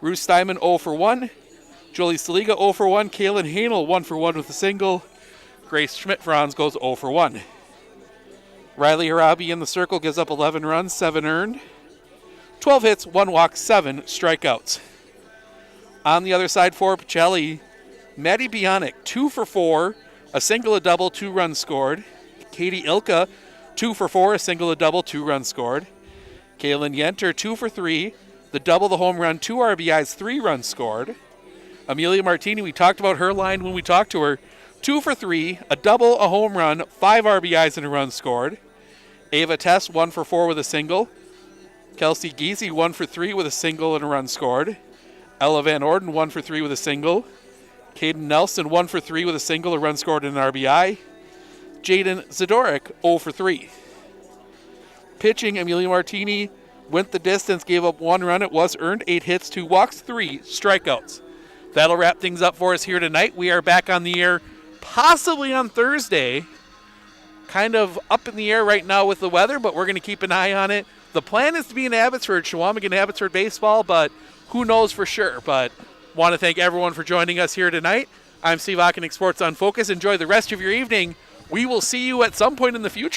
Ruth Steinman 0 for 1. Jolie Saliga 0 for 1. Kaylin Hanel 1 for 1 with a single. Grace Schmidt-Franz goes 0 for 1. Riley Harabi in the circle gives up 11 runs, 7 earned. 12 hits, 1 walk, 7 strikeouts. On the other side for Pacelli, Maddie Bionic 2 for 4. A single, a double, 2 runs scored. Katie Ilka 2 for 4. A single, a double, 2 runs scored. Kaylin Yenter 2 for 3. The double, the home run, 2 RBIs, 3 runs scored. Amelia Martini, we talked about her line when we talked to her. 2 for 3, a double, a home run, 5 RBIs, and a run scored. Ava Tess, 1 for 4 with a single. Kelsey Giese, 1 for 3 with a single and a run scored. Ella Van Orden, 1 for 3 with a single. Caden Nelson, 1 for 3 with a single, a run scored, and an RBI. Jaden Zadorek, 0 for 3. Pitching, Amelia Martini went the distance, gave up 1 run. It was earned, 8 hits, 2 walks, 3 strikeouts. That'll wrap things up for us here tonight. We are back on the air possibly on Thursday. Kind of up in the air right now with the weather, but we're going to keep an eye on it. The plan is to be in Abbotsford, Chequamegon Abbotsford baseball, but who knows for sure. But want to thank everyone for joining us here tonight. I'm Steve Ockenick, Sports on Focus. Enjoy the rest of your evening. We will see you at some point in the future.